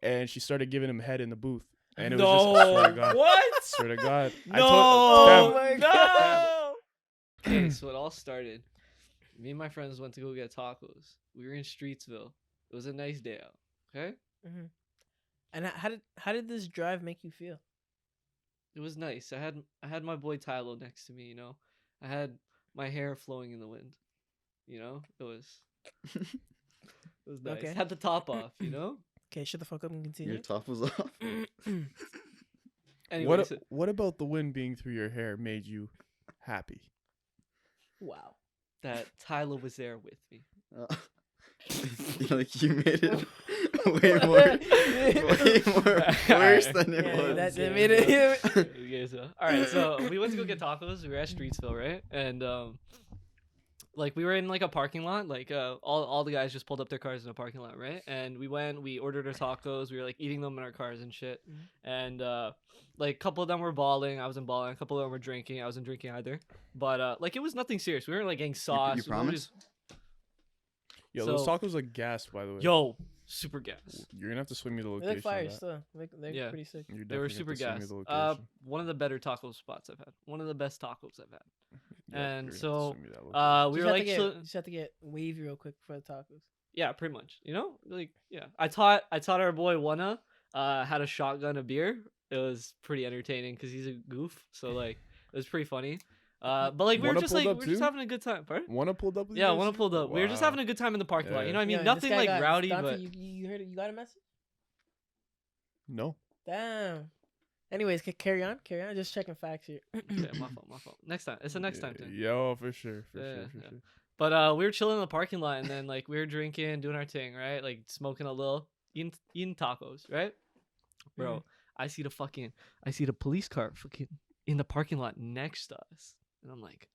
and she started giving him head in the booth. And it No. was just, swear to God. What? Swear to God. No. Oh my No. Okay, so it all started. Me and my friends went to go get tacos. We were in Streetsville. It was a nice day out. Okay. Mm-hmm. And how did this drive make you feel? It was nice. I had my boy Tylo next to me. You know, I had my hair flowing in the wind. You know, it was nice. Okay. Had the top off. You know. Okay, shut the fuck up and continue. Your top was off. Anyway, What about the wind being through your hair made you happy? Wow. that Tylo was there with me. Like you made it way more worse than it was. That made it. Okay, so all right, so we went to go get tacos. We were at Streetsville, right? And like we were in like a parking lot. Like all the guys just pulled up their cars in a parking lot, right? And we ordered our tacos. We were like eating them in our cars and shit. Mm-hmm. And like a couple of them were balling. I wasn't balling. A couple of them were drinking. I wasn't drinking either. But like it was nothing serious. We weren't like getting sauce. You promise? Yo, So- those tacos are gas, by the way. Yo, super gas. You're gonna have to swing me the They location. look fire of that. still. They're Yeah. pretty sick. You're They were definitely super gonna have to swing me gas. the location. One of the better taco spots I've had. One of the best tacos I've had. Yeah, and you're gonna have to so, swing me that location. We You were like, just have to get wavy real quick for the tacos. yeah, pretty much. You know, like yeah. I taught our boy Wanna how to shotgun a beer. It was pretty entertaining because he's a goof. So like it was pretty funny. But like we were Wanna just pulled like up we were just too? having a good time. Pardon? Wanna pulled up with you Yeah, guys? Wanna pulled up. We were just Wow. having a good time in the parking lot. You know what I mean? Yo, Nothing this guy like got- rowdy, Dante, but you heard it? You got a message? No. Damn. Anyways, carry on. Just checking facts here. yeah, my fault. Next time. It's a next time thing. Yo, for sure. Yeah. Sure. But we were chilling in the parking lot, and then like we were drinking, doing our thing, right? Like smoking a little, eating tacos, right? Bro, I see the police car fucking in the parking lot next to us, and I'm like,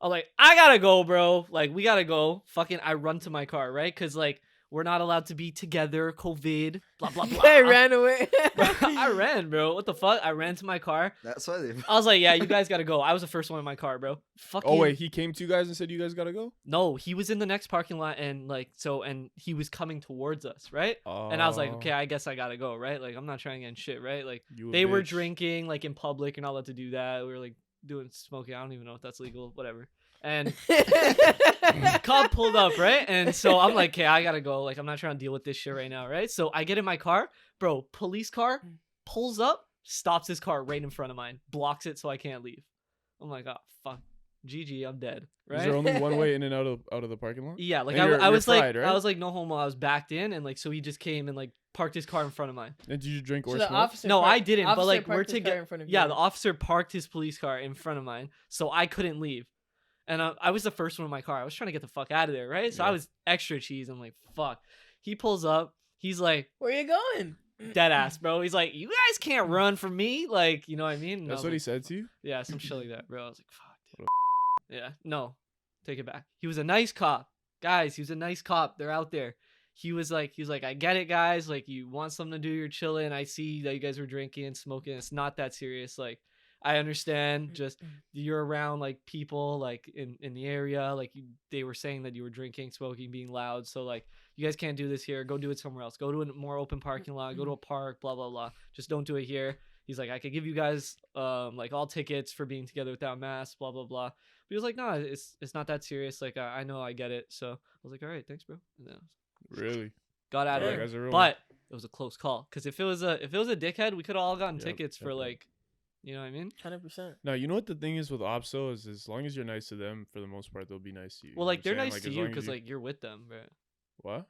I gotta go, bro. Like we gotta go. Fucking, I run to my car, right? Cause like we're not allowed to be together. COVID, blah blah blah. I ran away. Bro, I ran, bro. What the fuck? I ran to my car. That's why they. I was like, yeah, you guys gotta go. I was the first one in my car, bro. Fucking. Oh wait, he came to you guys and said you guys gotta go? No, he was in the next parking lot and and he was coming towards us, right? And I was like, okay, I guess I gotta go, right? Like I'm not trying to get in shit, right? Like You a they were bitch. drinking like in public, you're not allowed to do that. We were like smoking. I don't even know if that's legal, whatever. And cop pulled up, right? And so I'm like, okay, I gotta go. Like I'm not trying to deal with this shit right now, right? So I get in my car, bro. Police car pulls up, stops his car right in front of mine, blocks it so I can't leave. I'm like, oh fuck, GG, I'm dead, right? Is there only one way in and out of the parking lot? Yeah, like And I was you're like, fried, right? I was like, no homo. I was backed in, and like, so he just came and like parked his car in front of mine. And did you drink or So the smoke? officer No, parked- I didn't. But officer like, we're parked his car together. in front of Yeah, yours. the officer parked his police car in front of mine, so I couldn't leave. And I was the first one in my car. I was trying to get the fuck out of there, right? So I Yeah. was extra cheese. I'm like, fuck. He pulls up. He's like, Where you going? dead ass, bro. He's like, you guys can't run from me. Like, you know what I mean? And I That's was what he like, said to you? yeah, some shit like that, bro. I was like, fuck, dude. Yeah, no, take it back. He was a nice cop, guys. He was a nice cop. They're out there. He was like, I get it, guys. Like, you want something to do, you're chilling. I see that you guys were drinking and smoking. It's not that serious. Like, I understand. Just you're around like people like in the area. Like they were saying that you were drinking, smoking, being loud. So like, you guys can't do this here. Go do it somewhere else. Go to a more open parking lot. Go to a park. Blah blah blah. Just don't do it here. He's like, I could give you guys like all tickets for being together without masks. Blah blah blah. But he was like, no, it's not that serious. Like I know, I get it. So I was like, all right, thanks, bro. And then Really? got out of Yeah, there. guys are real. But it was a close call. Because if it was a dickhead, we could have all gotten Yep, tickets for definitely. like, you know what I mean? 100%. No, you know what the thing is with ops though is as long as you're nice to them, for the most part they'll be nice to you. Well, You like know they're what I'm nice saying? to Like, you as long as because like you're with them, bro. What?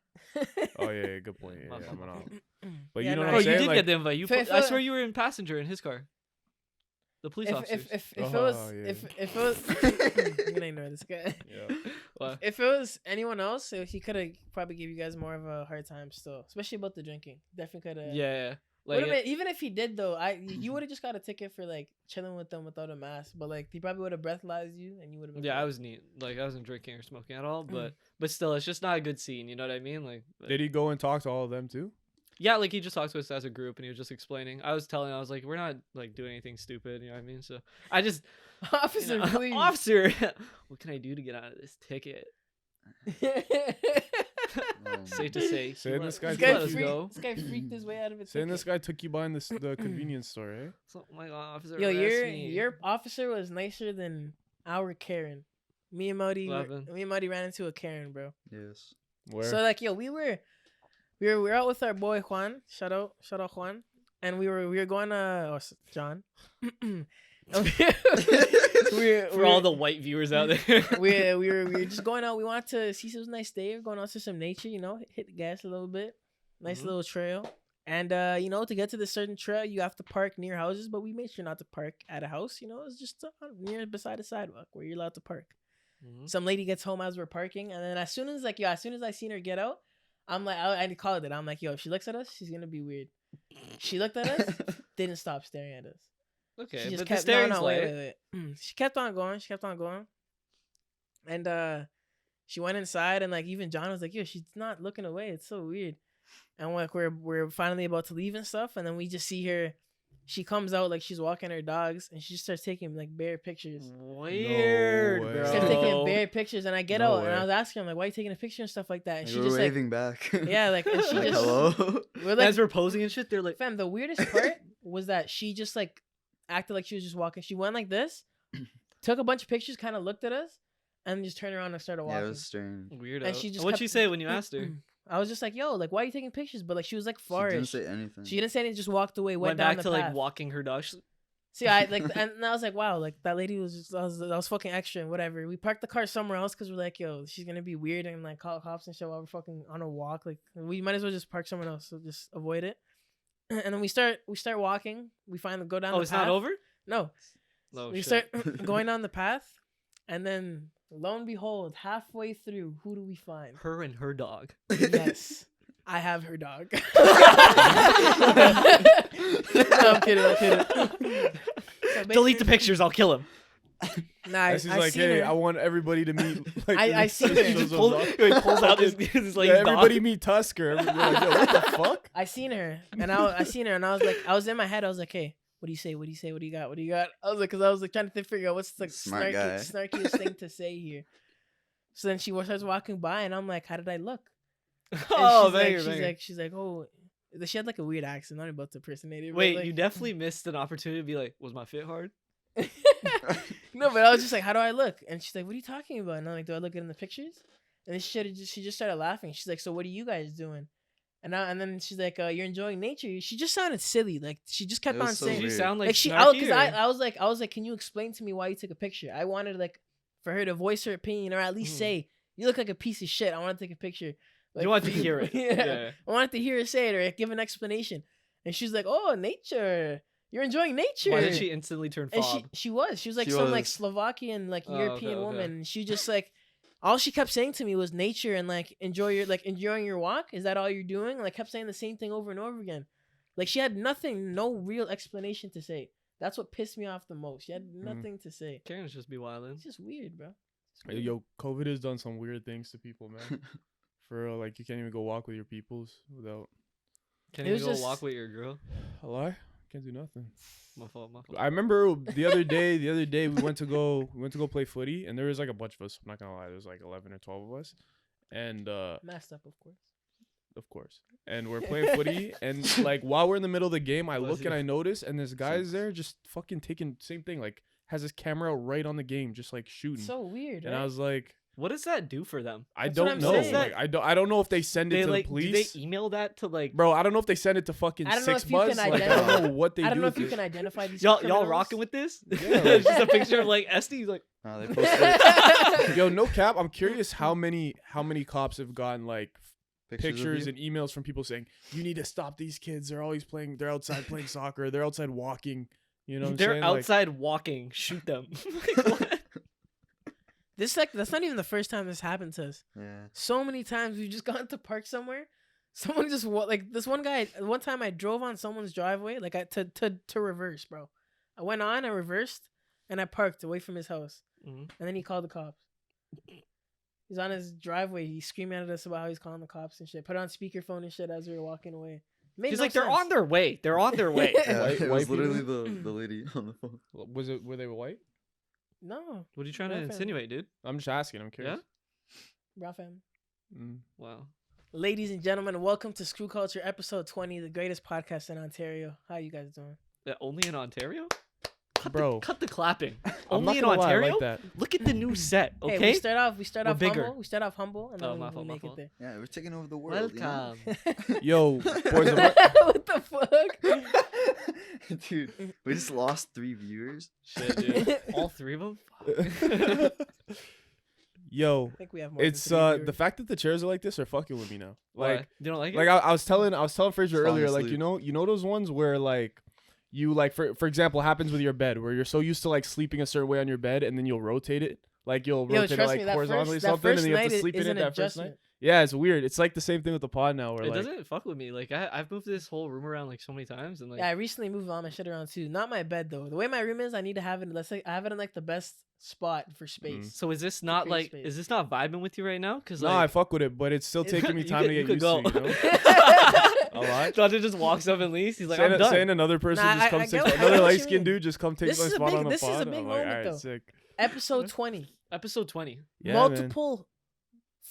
Oh yeah, good point. Yeah, My yeah, fault, I'm my out. But But yeah, you know no, what Oh, I'm you saying? did Like, get the invite. You, If I I- swear you were in passenger in his car. The police officers. if it Oh, was yeah. if it was I'm gonna ignore this guy. yeah. What? If it was anyone else, he could have probably give you guys more of a hard time still, especially about the drinking. Definitely could have. Yeah. Like Even if he did though, you would have just got a ticket for like chilling with them without a mask. But like he probably would have breathalyzed you, and you would have. yeah, I was neat. Like I wasn't drinking or smoking at all, but still, it's just not a good scene. You know what I mean? Like, Did he go and talk to all of them too? yeah, like he just talked to us as a group, and he was just explaining. I was like, we're not like doing anything stupid. You know what I mean? So I just, Officer, you know, please. officer, what can I do to get out of this ticket? Safe to say. Saying this guy This took guy, let us you- go. this guy freaked his way out of it. Saying this guy took you behind the convenience store, eh? So, oh my god, officer, Yo, arrest me. your officer was nicer than our Karen. Me and Mauri, What happened? me and Mauri ran into a Karen, bro. Yes. Where? So like, yo, we were out with our boy Juan. Shout out Juan. And we were going John. For all the white viewers out there. we were just going out. We wanted to see some nice day. We're going out to some nature, hit the gas a little bit. Nice Mhm. little trail. And to get to the certain trail, you have to park near houses, but we made sure not to park at a house. It's just near beside the sidewalk where you're allowed to park. Mhm. Some lady gets home as we're parking, and then as soon as I seen her get out, I'm like, I called it. I'm like, yo, if she looks at us, she's gonna be weird. She looked at us, didn't stop staring at us. Okay, She just but kept the staring's wait. She kept on going. And she went inside, and like even John was like, yo, she's not looking away. It's so weird. And like we're finally about to leave and stuff, and then we just see her. She comes out like she's walking her dogs, and she just starts taking like bare pictures. Weird, No way. bro. She starts taking bare pictures, and I get No out, and I way. was asking her, like, why are you taking a picture and stuff like that? And Like, she we're just like, waving back. yeah, like, and she Like, just, hello. we're like, As we're posing and shit, they're like, fam, the weirdest part was that she just like acted like she was just walking. She went like this, took a bunch of pictures, kind of looked at us, and just turned around and started Yeah, walking. it was strange. weirdo. And she just What'd kept- she say when you asked her? I was just like, yo, like, why are you taking pictures? But like, she was like She far. didn't say anything. She didn't say anything. Just walked away. Went down back the to path. like walking her dog. She's like, See, I like, and I was like, wow, like that lady was just, I was fucking extra and whatever. We parked the car somewhere else because we're like, yo, she's gonna be weird and like call cops and shit while we're fucking on a walk. Like, we might as well just park somewhere else, so just avoid it. And then we start walking. We finally go down. oh, the it's path. not over? No, No, we shit. start going down the path, and then lo and behold, halfway through, who do we find? Her and her dog. Yes, I have her dog. No, I'm kidding. So Delete the basically- pictures. I'll kill him. Nah, And she's I like, seen hey, her. I want everybody to meet. Like, I this seen shows her. He up just dog. pulls out his like Yeah, everybody dog. meet Tusker. We're like, yo, what the fuck? I seen her, and I seen her, and I was like, I was in my head, I was like, hey, what do you say? What do you say? What do you got? What do you got? I was like, cause I was like trying to figure out what's the Smart guy. snarkiest thing to say here. So then she starts walking by, and I'm like, how did I look? And Oh, she's like, oh, she had like a weird accent. I'm not about to impersonate it. but, Wait, like, you definitely missed an opportunity to be like, was my fit hard? No, but I was just like, how do I look? And she's like, what are you talking about? And I'm like, do I look good in the pictures? And then she just started laughing. She's like, so what are you guys doing? And then she's like, you're enjoying nature. She just sounded silly. Like she just kept It was on so saying, Did you weird. sound like, like she, snarky, because or- I was like, can you explain to me why you took a picture? I wanted like for her to voice her opinion or at least Mhm. say, you look like a piece of shit. I want to take a picture. Like, you want to hear it. yeah. I wanted to hear her say it or give an explanation. And she's like, oh, nature. You're enjoying nature. Why did she instantly turn And fob? she was like She some like was. Slovakian like Oh, European okay, okay. woman. And she just like all she kept saying to me was nature and like enjoying your walk. Is that all you're doing? Like kept saying the same thing over and over again. Like she had no real explanation to say. That's what pissed me off the most. She had nothing to say. Karen's just be wildin'. It's just weird, bro. It's Hey, weird. yo, COVID has done some weird things to people, man. For real, like you can't even go walk with your peoples without Can't It even was go just- walk with your girl. a lie. Can't do nothing. My fault. I remember the other day we went to go play footy, and there was like a bunch of us. I'm not gonna lie, there was like 11 or 12 of us, and Masked up, of course. and we're playing footy, and like while we're in the middle of the game, I Bless look you. and I notice, and this guy's there just fucking taking same thing, like has his camera out right on the game, just like shooting. So weird, and right? I was like, What does that do for them? I That's what don't I'm know. saying. Like I don't know if they send it They to like the do police. they email that to like Bro, I don't know if they send it to fucking I don't know Six if you Buzz. can Like, I don't identify- know what they I don't do know if with you it. can identify these y'all criminals. rocking with this? Yeah, It's just a picture of like Esty. He's like, No, they posted it. Yo, no cap. I'm curious how many cops have gotten like pictures of and emails from people saying you need to stop these kids. They're always playing. They're outside playing soccer. They're outside walking. You know, what I'm they're saying? Like, outside walking. Shoot them. Like, what? That's not even the first time this happened to us. you. Yeah. So many times we've just gone to park somewhere. Someone just like this one guy. One time I drove on someone's driveway, like to reverse, bro. I went on, I reversed, and I parked away from his house. Mhm. And then he called the cops. He's on his driveway. He's screaming at us about how he's calling the cops and shit. Put it on speakerphone and shit as we were walking away. Made He's no like, they're sense. on their way. They're on their way. Yeah, White- it white was literally people? the lady on the phone. were they white? No, What are you trying to Nothing. insinuate, dude? I'm just asking. I'm curious. Rough him. Mm. Wow. Ladies and gentlemen, welcome to Screw Culture, episode 20, the greatest podcast in Ontario. How you guys doing? Only in Ontario? Bro. Cut the clapping. I'm Only not in gonna lie, I Ontario? like that. Look at the new set, okay? Hey, we start off We're bigger. humble. We start off humble, and then Oh, my we fault, my make it fault. there. Yeah, we're taking over the world. Welcome. Yo, boys, What the fuck? Dude, we just lost 3 viewers. Shit, dude. All 3 of them? yo, I think we have more. it's than 3 the viewers. fact that the chairs are like this are fucking with me now. Like, you don't like it? I was telling Fraser Falling earlier, like asleep. you know those ones where like you like for example happens with your bed where you're so used to like sleeping a certain way on your bed and then you'll rotate it. Like you'll Yo, rotate it trust like me, that horizontally or first something, and then you have night to sleep in is it an that first night. adjustment. Yeah, it's weird. It's like the same thing with the pod now, where It like doesn't fuck with me. Like I've moved this whole room around like so many times, and like Yeah, I recently moved all my shit around too. Not my bed though. The way my room is, I need to have it. Let's say I have it in like the best spot for space. so is this not create like space. is this not vibing with you right now? Because no, I like fuck with it, but it's still It- taking me you time could- to you get could used to. go. You know? A lot. Dante just walks up and leaves. He's like, saying, I'm done. saying another person Nah, just I comes get take what- I get another what you light skinned mean. dude just come take This my is a spot big- on the this is a pod. big I'm like, moment, alright, though. sick. Episode 20. Episode 20. Yeah, man. Multiple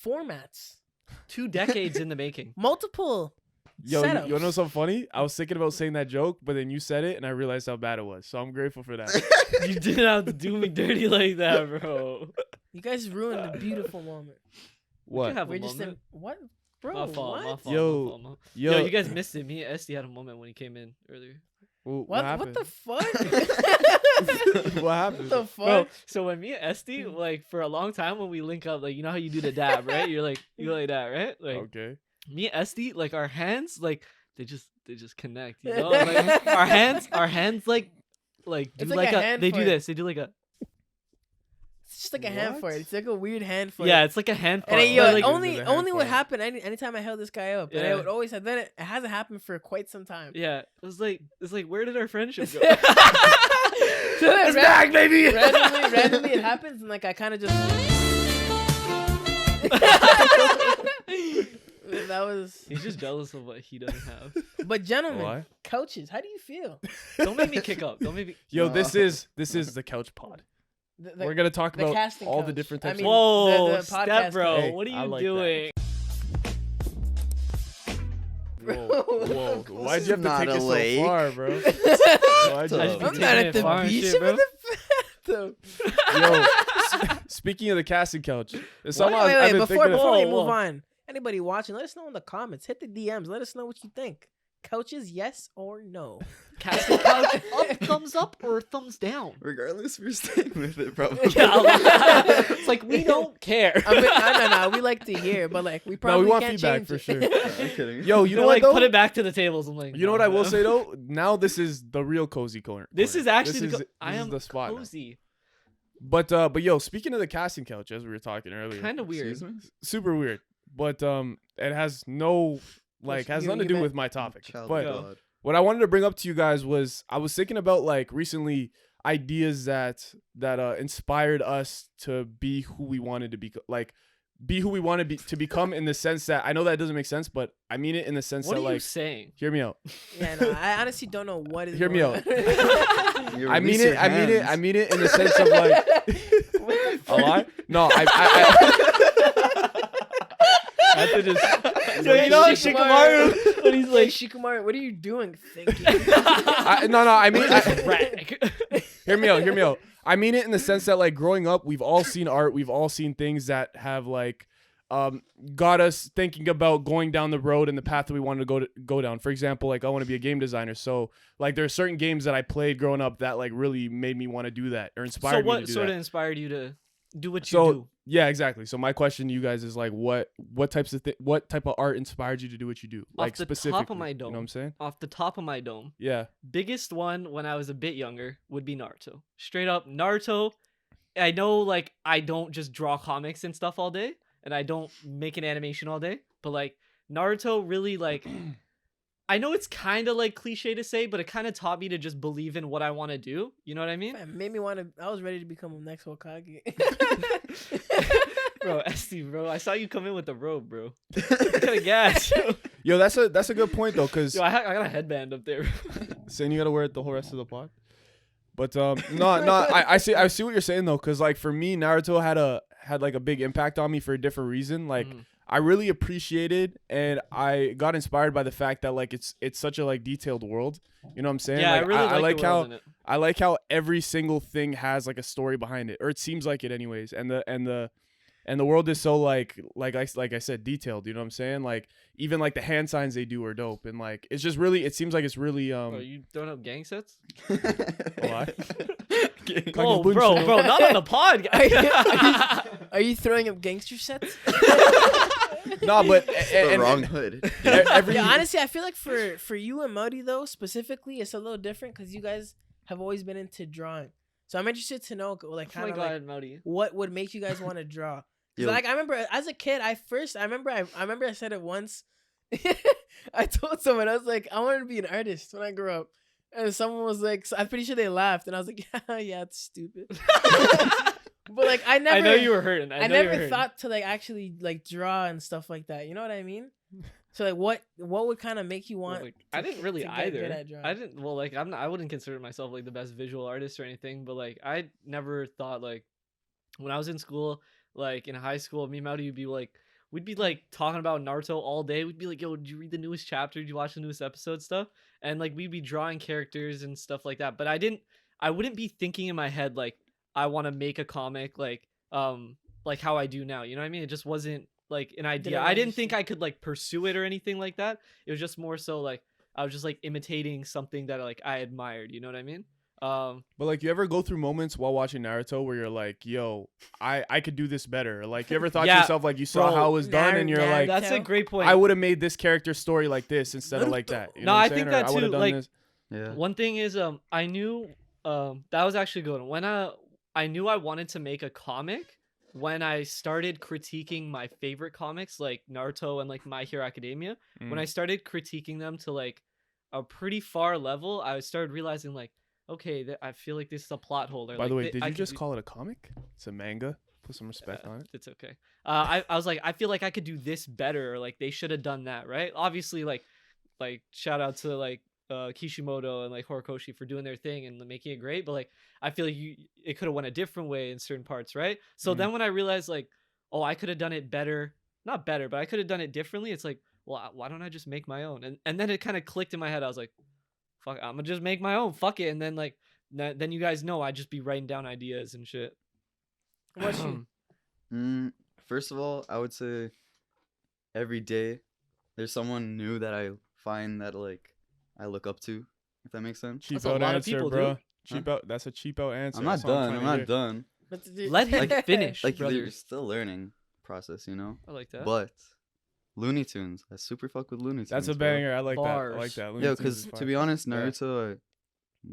formats. 2 decades in the making. Multiple Yo, setups. you wanna know something funny? I was thinking about saying that joke, but then you said it, and I realized how bad it was. So I'm grateful for that. You didn't have to do me dirty like that, bro. You guys ruined the beautiful moment. We What? could have We're a just moment. in what, bro? My fault, what? my fault, Yo, my fault, my fault. Yo, Yo, you guys missed it. Me and Esty had a moment when he came in earlier. What What happened? the fuck? What happened? What the fuck? Bro, so when me and Esty, like for a long time when we link up, like you know how you do the dab, right? You go like that, right? Like Okay. me and Esty, like our hands, like they just connect, you know? Like our hands like do It's like, like a a hand they for do it. this. They do like a It's just like a hand for it. What? It's like a weird hand for yeah, it. it's like a hand. And part, then, yo, but, like, only There's a hand only for what it. happened anytime I held this guy up, and Yeah. I would always have. Then it hasn't happened for quite some time. yeah, it's like where did our friendship go? So then It's back, baby. randomly it happens, and like I kind of just. That was. He's just jealous of what he doesn't have. But gentlemen, Why? coaches, how do you feel? Don't make me kick up. Don't make me. Yo, No. this is the couch pod. We're gonna talk the about casting all the couch. different I types. mean, Whoa, the step, podcast bro. Hey, What are I you like that. doing? Whoa, Bro, whoa! this Why'd is you have to not take a it so lake. far, bro? Why'd you I have just to be I'm take not taking at it the far and beach. shit, I'm bro. in the bathtub. Yo, speaking of the casting couch, it's something Wait, I've been before thinking of. we Whoa, move whoa. on, anybody watching, let us know in the comments. Hit the DMs. Let us know what you think. Coaches, yes or no? Casting couch up, thumbs up, or thumbs down? Regardless, we're staying with it, probably. It's like we don't care. I mean, no, we like to hear, but like we No, probably we want can't feedback change for it. sure. I'm kidding. Yo, you know They're what like though? put it back to the tables. I'm like, You know what nah, I will man. say though? Now this is the real cozy corner. This is actually this the is, I this is am the spot. now. cozy. But yo, speaking of the casting couch, as we were talking earlier, Kind of weird. Excuse me? super weird. But it has no like has You- nothing to you do meant- with my topic. Child But of God. what I wanted to bring up to you guys was I was thinking about like recently ideas that inspired us to be who we wanted to be, like be who we want to become in the sense that I know that doesn't make sense, but I mean it in the sense What that are you like saying? hear me out. Yeah, no, I honestly don't know what is. Hear me going out. on. You I mean release it. your I mean it. I hands. mean it in the sense of like a lie. No, I have to just. Yo, you know Shikamaru when he's Like like, Shikamaru, what are you doing? Thinking. No, I mean, Rag. hear me out. I mean it in the sense that like growing up, we've all seen art, we've all seen things that have like got us thinking about going down the road and the path that we wanted to go down. For example, like I want to be a game designer, so like there are certain games that I played growing up that like really made me want to do that or inspired So me to what do sort that. of inspired you to do what you So do? yeah, exactly. So my question to you guys is like, what type of art inspired you to do what you do? Like the top of specifically, my you know dome. what I'm saying? Off the top of my dome, Yeah. biggest one when I was a bit younger would be Naruto. Straight up Naruto. I know like I don't just draw comics and stuff all day, and I don't make an animation all day, but like Naruto really like I know it's kind of like cliche to say, but it kind of taught me to just believe in what I want to do. You know what I mean? It made me want to. I was ready to become a next Hokage. Bro, Esty, bro, I saw you come in with the robe, bro. What kind of gas? Yo, that's a good point though, cause Yo, I got a headband up there. saying you gotta wear it the whole rest of the pod. But I see what you're saying though, cause like for me, Naruto had like a big impact on me for a different reason. Like I really appreciated and I got inspired by the fact that like it's such a like detailed world. You know what I'm saying? Yeah, like, I really like the world in it. I like how every single thing has like a story behind it, or it seems like it anyways. And the world is so like I said, detailed. You know what I'm saying? Like even like the hand signs they do are dope, and like it's just really. It seems like it's really Are you throwing up gang sets? What? Oh, bro, not on the pod. Are you throwing up gangster sets? No, but The wrong hood. every Yeah, honestly, I feel like for you and Mauri though specifically, it's a little different because you guys have always been into drawing. So I'm interested to know like Oh my kind of God, like Mauri. what would make you guys want to draw. 'Cause, Yo. like I remember as a kid, I remember I said it once. I told someone I was like I wanted to be an artist when I grew up, and someone was like, I'm pretty sure they laughed, and I was like, yeah, it's stupid. But like I never, I know you were hurting. I never thought to like actually like draw and stuff like that. You know what I mean? So like what would kind of make you want? Well, like, I didn't really to get either. good at drawing? I didn't. Well, like I wouldn't consider myself like the best visual artist or anything. But like I never thought like when I was in school, like in high school, me and Mauri would be like. We'd be like talking about Naruto all day. We'd be like, yo, did you read the newest chapter? Did you watch the newest episode stuff? And like we'd be drawing characters and stuff like that. But I wouldn't be thinking in my head like I want to make a comic like how I do now. You know what I mean? It just wasn't like an idea. I didn't think I could like pursue it or anything like that. It was just more so like I was just like imitating something that like I admired. You know what I mean? But like, you ever go through moments while watching Naruto where you're like, "Yo, I could do this better." Like, you ever thought to Yeah, yourself like you saw bro, how it was done, and you're like, that's a great point. "I would have made this character story like this instead of like that." You know No, what I'm I saying? think Or that I would've too, done like- this. Yeah. One thing is I knew that was actually good. When I knew I wanted to make a comic when I started critiquing my favorite comics like Naruto and like My Hero Academia. When I started critiquing them to like a pretty far level, I started realizing like, okay, I feel like this is a plot hole. By the way, did you just call it a comic? It's a manga. Put some respect on it. It's okay. I was like, I feel like I could do this better. Or like they should have done that, right? Obviously, like shout out to like Kishimoto and like Horikoshi for doing their thing and making it great. But like I feel like it could have went a different way in certain parts, right? So then when I realized like, oh, I could have done it better, not better, but I could have done it differently. It's like, well, why don't I just make my own? And then it kind of clicked in my head. I was like, fuck, I'm gonna just make my own. Fuck it. And then like then you guys know I just be writing down ideas and shit. What's you? First of all, I would say every day there's someone new that I find that like I look up to, if that makes sense. Cheap That's a out lot of answer, people, bro. dude. Cheap out. That's a cheap out answer. I'm not That's what done. trying I'm to not hear. done. Let him finish. Like brother. they're still learning process, you know. I like that. But Looney Tunes, I super fuck with Looney Tunes. That's a bro. banger. I like that. I Bars. like that. Looney Yo, Tunes because is to fire. be honest, Yeah. Naruto, I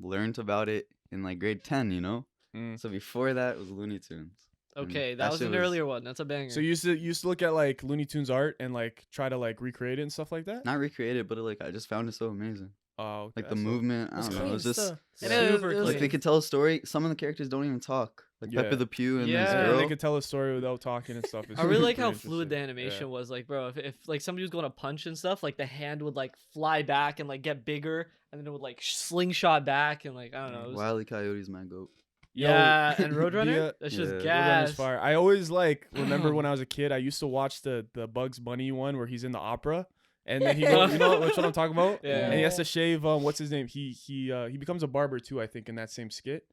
learned about it in like grade 10, you know. Mm. So before that was Looney Tunes. Okay, that that was shit an was- earlier one. That's a banger. So you used to look at like Looney Tunes art and like try to like recreate it and stuff like that. Not recreated, but like I just found it so amazing. Oh, okay, Like the that's movement, I It's don't know. It clean was just still. Super And clean. like they could tell a story. Some of the characters don't even talk. Like Yeah. Pepe the Pew and Yeah, this Yeah, girl. they could tell a story without talking and stuff. It's I really super like how interesting. fluid the animation was. Like, bro, if like somebody was going to punch and stuff, like the hand would like fly back and like get bigger, and then it would like slingshot back and like I don't know. It was, Wile E. Coyote's my goat. Yo, yeah, and Roadrunner. the, That's Yeah. just Roadrunner's gas. fire. I always like remember when I was a kid. I used to watch the Bugs Bunny one where he's in the opera, and then he goes, you know which one I'm talking about? Yeah. And he has to shave. What's his name? He becomes a barber too. I think in that same skit.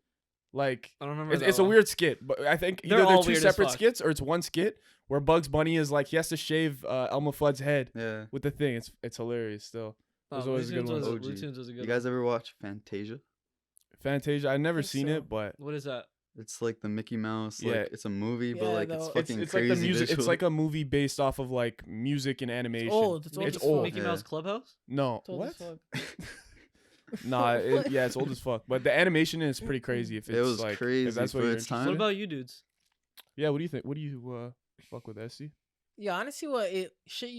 Like I don't remember. it's a weird skit, but I think They're either they're all two weird as separate fuck. skits or it's one skit where Bugs Bunny is like he has to shave Elmer Fudd's head Yeah. with the thing. It's hilarious still. Oh, Those are always Looney good Tunes ones. was- Looney OG. Tunes was a good You guys one. ever watch Fantasia? Fantasia. I've never think seen so. it, but What is that? It's like the Mickey Mouse. Yeah. Like it's a movie, but Yeah, like the- it's it's- fucking it's like crazy. the music. visual. It's like a movie based off of like music and animation. old. It's Mickey- old. It's as old. fuck. Mickey Yeah. Mouse Clubhouse. No, It's old what? as fuck. Nah, yeah, it's old as fuck. But the animation is pretty crazy. If it's It was like, if crazy that's what for you're its interested time. What in. about you dudes? Yeah, what do you think? What do you fuck with, Esty? Yeah, honestly,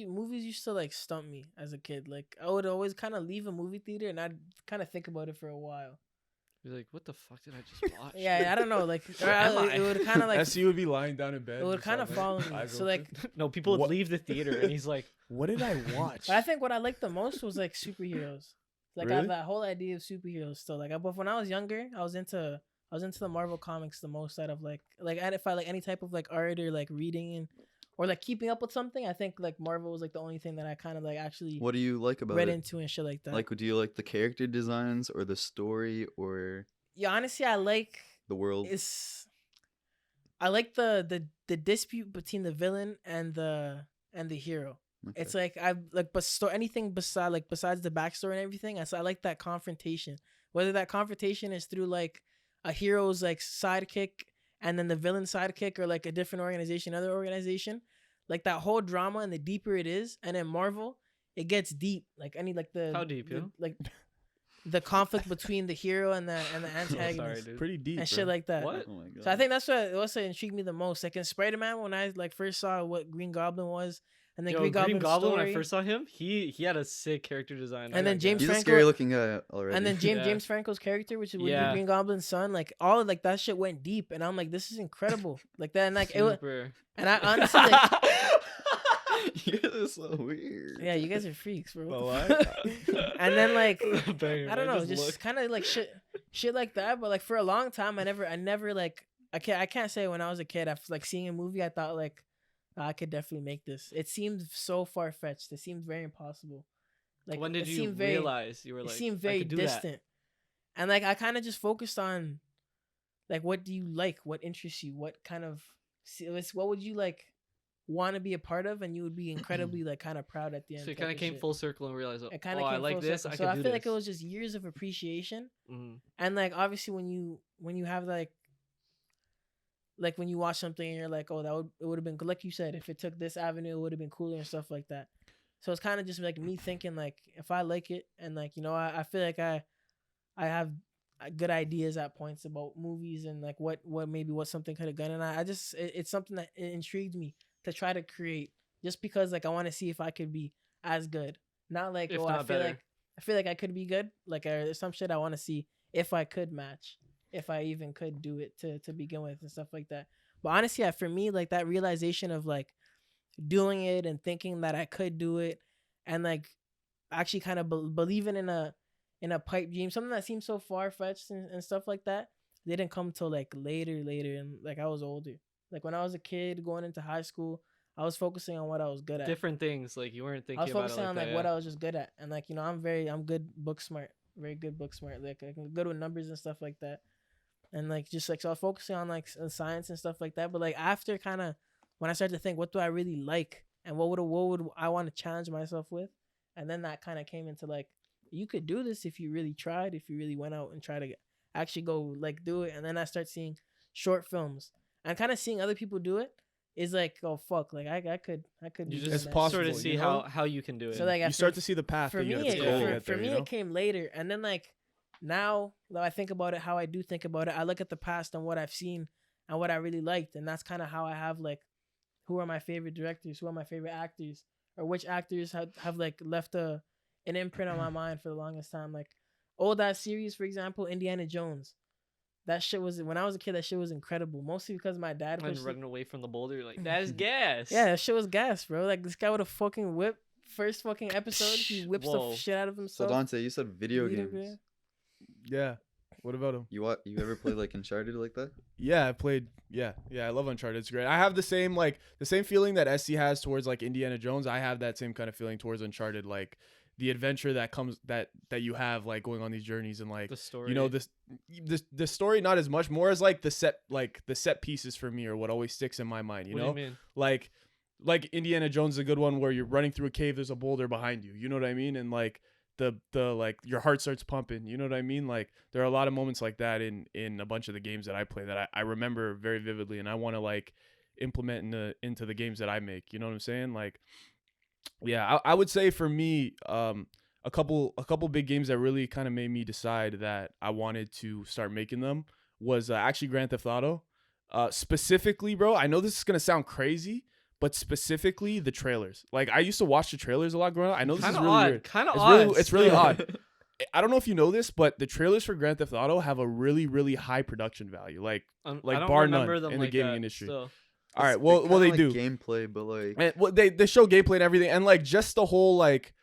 movies used to like stump me as a kid. Like I would always kind of leave a movie theater and I'd kind of think about it for a while. You're like, what the fuck did I just watch? Yeah, I don't know. Like or Where am I? it would kind of like Esty would be lying down in bed. it would just kind of like, follow me. eyes So like, open. No, people would What- leave the theater, and he's like, What did I watch? but I think what I liked the most was like superheroes. Like I Really? have that whole idea of superheroes still. Like, but when I was younger, I was into the Marvel comics the most out of like if I like any type of like art or like reading and or like keeping up with something. I think like Marvel was like the only thing that I kind of like actually What do you like about read it? into and shit like that. Like, do you like the character designs or the story or Yeah, honestly, I like the world? I like the dispute between the villain and the hero. Okay. It's like I like anything besides the backstory and everything. I like that confrontation. Whether that confrontation is through like a hero's like sidekick and then the villain sidekick, or like a different organization, other organization, like that whole drama, and the deeper it is, and in Marvel, it gets deep. Like How deep, yo? like the conflict between the hero and the antagonist, Sorry, dude. Pretty deep, and bro. shit like that. What? Oh my god. So I think that's what intrigued me the most. Like in Spider-Man, when I like first saw what Green Goblin was, and then Yo, Green Goblin Goblin, story, when I first saw him, he had a sick character design. And then James He's a Franco- scary looking guy already. and then Yeah. James Franco's character, which would Yeah. be Green Goblin's son, like all of like that shit went deep, and I'm like, this is incredible. Like that, and like it was, Super. and I honestly, like, You're so weird. yeah, you guys are freaks, bro. But What the what? fuck? And then like, Bang, I don't man, know, just look. kind of like shit like that. But like for a long time, I never like, I can't say when I was a kid, after like seeing a movie, I thought like, I could definitely make this. It seemed so far fetched. It seemed very impossible. Like When did it you seemed very, realize you were like? it seemed I very could do that? distant. And like I kind of just focused on like, what do you like? What interests you? What kind of what would you like want to be a part of? And you would be incredibly like kind of proud at the end. So you type kind of of came shit. full circle and realized, It kind oh, of I came like full this. circle. I So can I do feel this. like it was just years of appreciation. Mhm. And like obviously when you have like when you watch something and you're like, oh, it would have been good. Like you said, if it took this avenue, it would have been cooler and stuff like that. So it's kind of just like me thinking like, if I like it, and like, you know, I feel like I have good ideas at points about movies and like what something could have done. And I just it's something that intrigued me to try to create, just because like I want to see if I could be as good. Not like, If oh, not I feel better. like I could be good. Like there's some shit I want to see if I could match, if I even could do it to begin with and stuff like that. But honestly, yeah, for me, like that realization of like doing it and thinking that I could do it, and like actually kind of believing in a pipe dream, something that seems so far fetched and stuff like that, didn't come till like later, and like I was older. Like when I was a kid going into high school, I was focusing on what I was good at. Different things, like you weren't thinking I was about it focusing like on that, like yeah. what I was just good at, and like, you know, I'm good book smart, very good book smart. Like I'm good with numbers and stuff like that, and like just like, so I was focusing on like science and stuff like that. But like after kind of when I started to think, what do I really like, and what would I want to challenge myself with, and then that kind of came into like, you could do this if you really tried, if you really went out and tried to actually go like do it. And then I start seeing short films and kind of seeing other people do it is like, oh fuck, like I could You be just doing that. possible, sort of you see know? how you can do it. So like You start to see the path for that you me, have to it- go for- to get for there, me you know? it came later, and then like now that I think about it, how I do think about it, I look at the past and what I've seen and what I really liked, and that's kind of how I have like, who are my favorite directors, who are my favorite actors, or which actors have like left an imprint on my mind for the longest time. Like old ass series, for example, Indiana Jones. That shit was, when I was a kid, that shit was incredible. Mostly because my dad and pushed it. running away from the boulder, like that is gas. Yeah, that shit was gas, bro. Like this guy with a fucking whip. First fucking episode, he whips Whoa. the shit out of So himself. Dante, you said video Video games. game. Yeah. What about him? You ever played like Uncharted like that? Yeah, I played. Yeah, I love Uncharted. It's great. I have the same feeling that Esty has towards like Indiana Jones. I have that same kind of feeling towards Uncharted, like the adventure that comes that you have like going on these journeys and like The story. you know the story not as much, more as like the set pieces for me, or what always sticks in my mind. You What know, do you mean? like Indiana Jones is a good one where you're running through a cave, there's a boulder behind you. You know what I mean? And like the like your heart starts pumping. You know what I mean? Like there are a lot of moments like that in a bunch of the games that I play that I remember very vividly, and I want to like implement into the games that I make. You know what I'm saying? Like, yeah, I would say for me, a couple big games that really kind of made me decide that I wanted to start making them was actually Grand Theft Auto. Specifically, bro, I know this is gonna sound crazy, but specifically the trailers. Like I used to watch the trailers a lot growing up. I know this Kind is of really odd. weird. Kind of It's odd. really- it's really still. odd. I don't know if you know this, but the trailers for Grand Theft Auto have a really, really high production value. Like, I don't bar none remember them in the like gaming that industry. still. all right, It's well, kinda they like do. gameplay, but like And well, they show gameplay and everything, and like just the whole like,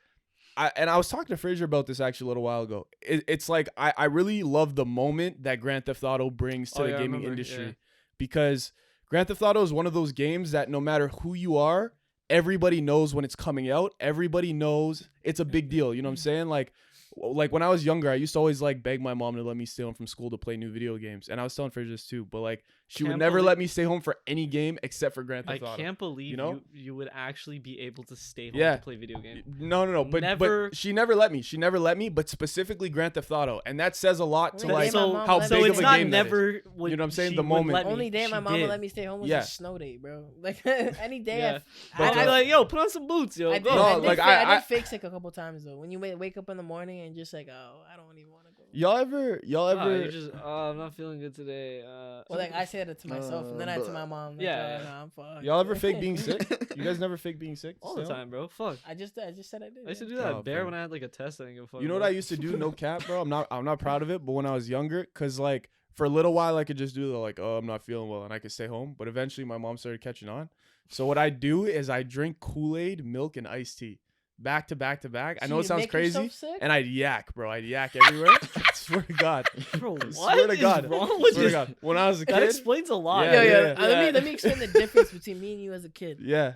I was talking to Fraser about this actually a little while ago. It's like I really love the moment that Grand Theft Auto brings to Oh, the yeah, I gaming remember, industry, yeah. because Grand Theft Auto is one of those games that no matter who you are, everybody knows when it's coming out. Everybody knows it's a big deal. You know what I'm saying? Like when I was younger, I used to always like beg my mom to let me stay home from school to play new video games. And I was telling Fraser this too, but like she would never let me stay home for any game except for Grand Theft Auto. I can't believe you know? you would actually be able to stay home Yeah. to play video games. No. But she never let me. She never let me, but specifically Grand Theft Auto. And that says a lot to Only like day my mom how let big me of it's a not game never that is. would- You know what I'm saying? she The would moment. let me. Only day my She mom would did. let me stay home was Yeah. a snow day, bro. Like any day. Yeah. But, I'd be like, yo, put on some boots, yo. I did, Go. No, I did, like, I I- did fake sick a couple times though. When you wake up in the morning and just like, oh, I don't even want to go. Y'all ever Nah, you're just, I'm not feeling good today. Well, like I said it to myself, and then I to my mom. Like, Yeah. oh, nah, I'm fucked. y'all ever fake being sick? You guys never fake being sick? all the still? time, bro. Fuck. I just said I did. I used to yeah. do that Oh, bare fair. when I had like a test. I didn't give a fuck. You know what I used to do? No cap, bro. I'm not proud of it, but when I was younger, cause like for a little while I could just do the like, oh, I'm not feeling well, and I could stay home. But eventually my mom started catching on. So what I do is I drink Kool-Aid, milk, and iced tea, back to back to back. I So know it you sounds make crazy, yourself sick? and I'd yak, bro. I'd yak everywhere. I swear to God. Bro, what Swear to is God. wrong with Swear to you? God. When I was a That kid, explains a lot. Yeah, Yo, dude. yo, yeah. let me explain the difference between me and you as a kid. yeah,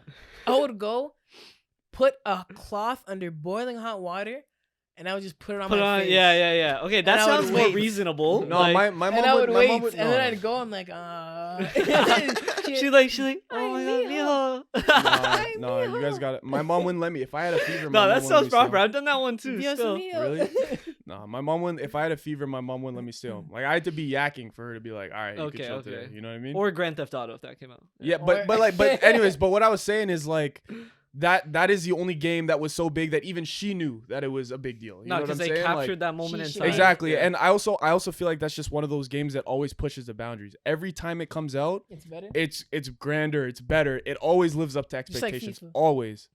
I would go put a cloth under boiling hot water, and I would just put it on Put my on, face. yeah. Okay, that I would sounds more wait. reasonable. no, like, my mom And I would my wait, mom would, and no, then no. I'd go. I'm like, she's like, oh my Ay, god, mijo. No, you guys got it. My mom wouldn't let me. If I had a fever, No, my mom that wouldn't let sounds me stay proper. home. I've done that one too. Dios Still. mío. Really? No, my mom wouldn't. If I had a fever, my mom wouldn't let me stay home. Like I had to be yakking for her to be like, all right, you Okay, can chill okay. today. You know what I mean? Or Grand Theft Auto if that came out. yeah, Or- but anyways, but what I was saying is like that is the only game that was so big that even she knew that it was a big deal. You No, know what because I'm they saying? captured Like, that moment in She- time. exactly. Yeah. And I also feel like that's just one of those games that always pushes the boundaries. Every time it comes out, It's better. it's grander, it's better. It always lives up to Just like expectations. FIFA. Always.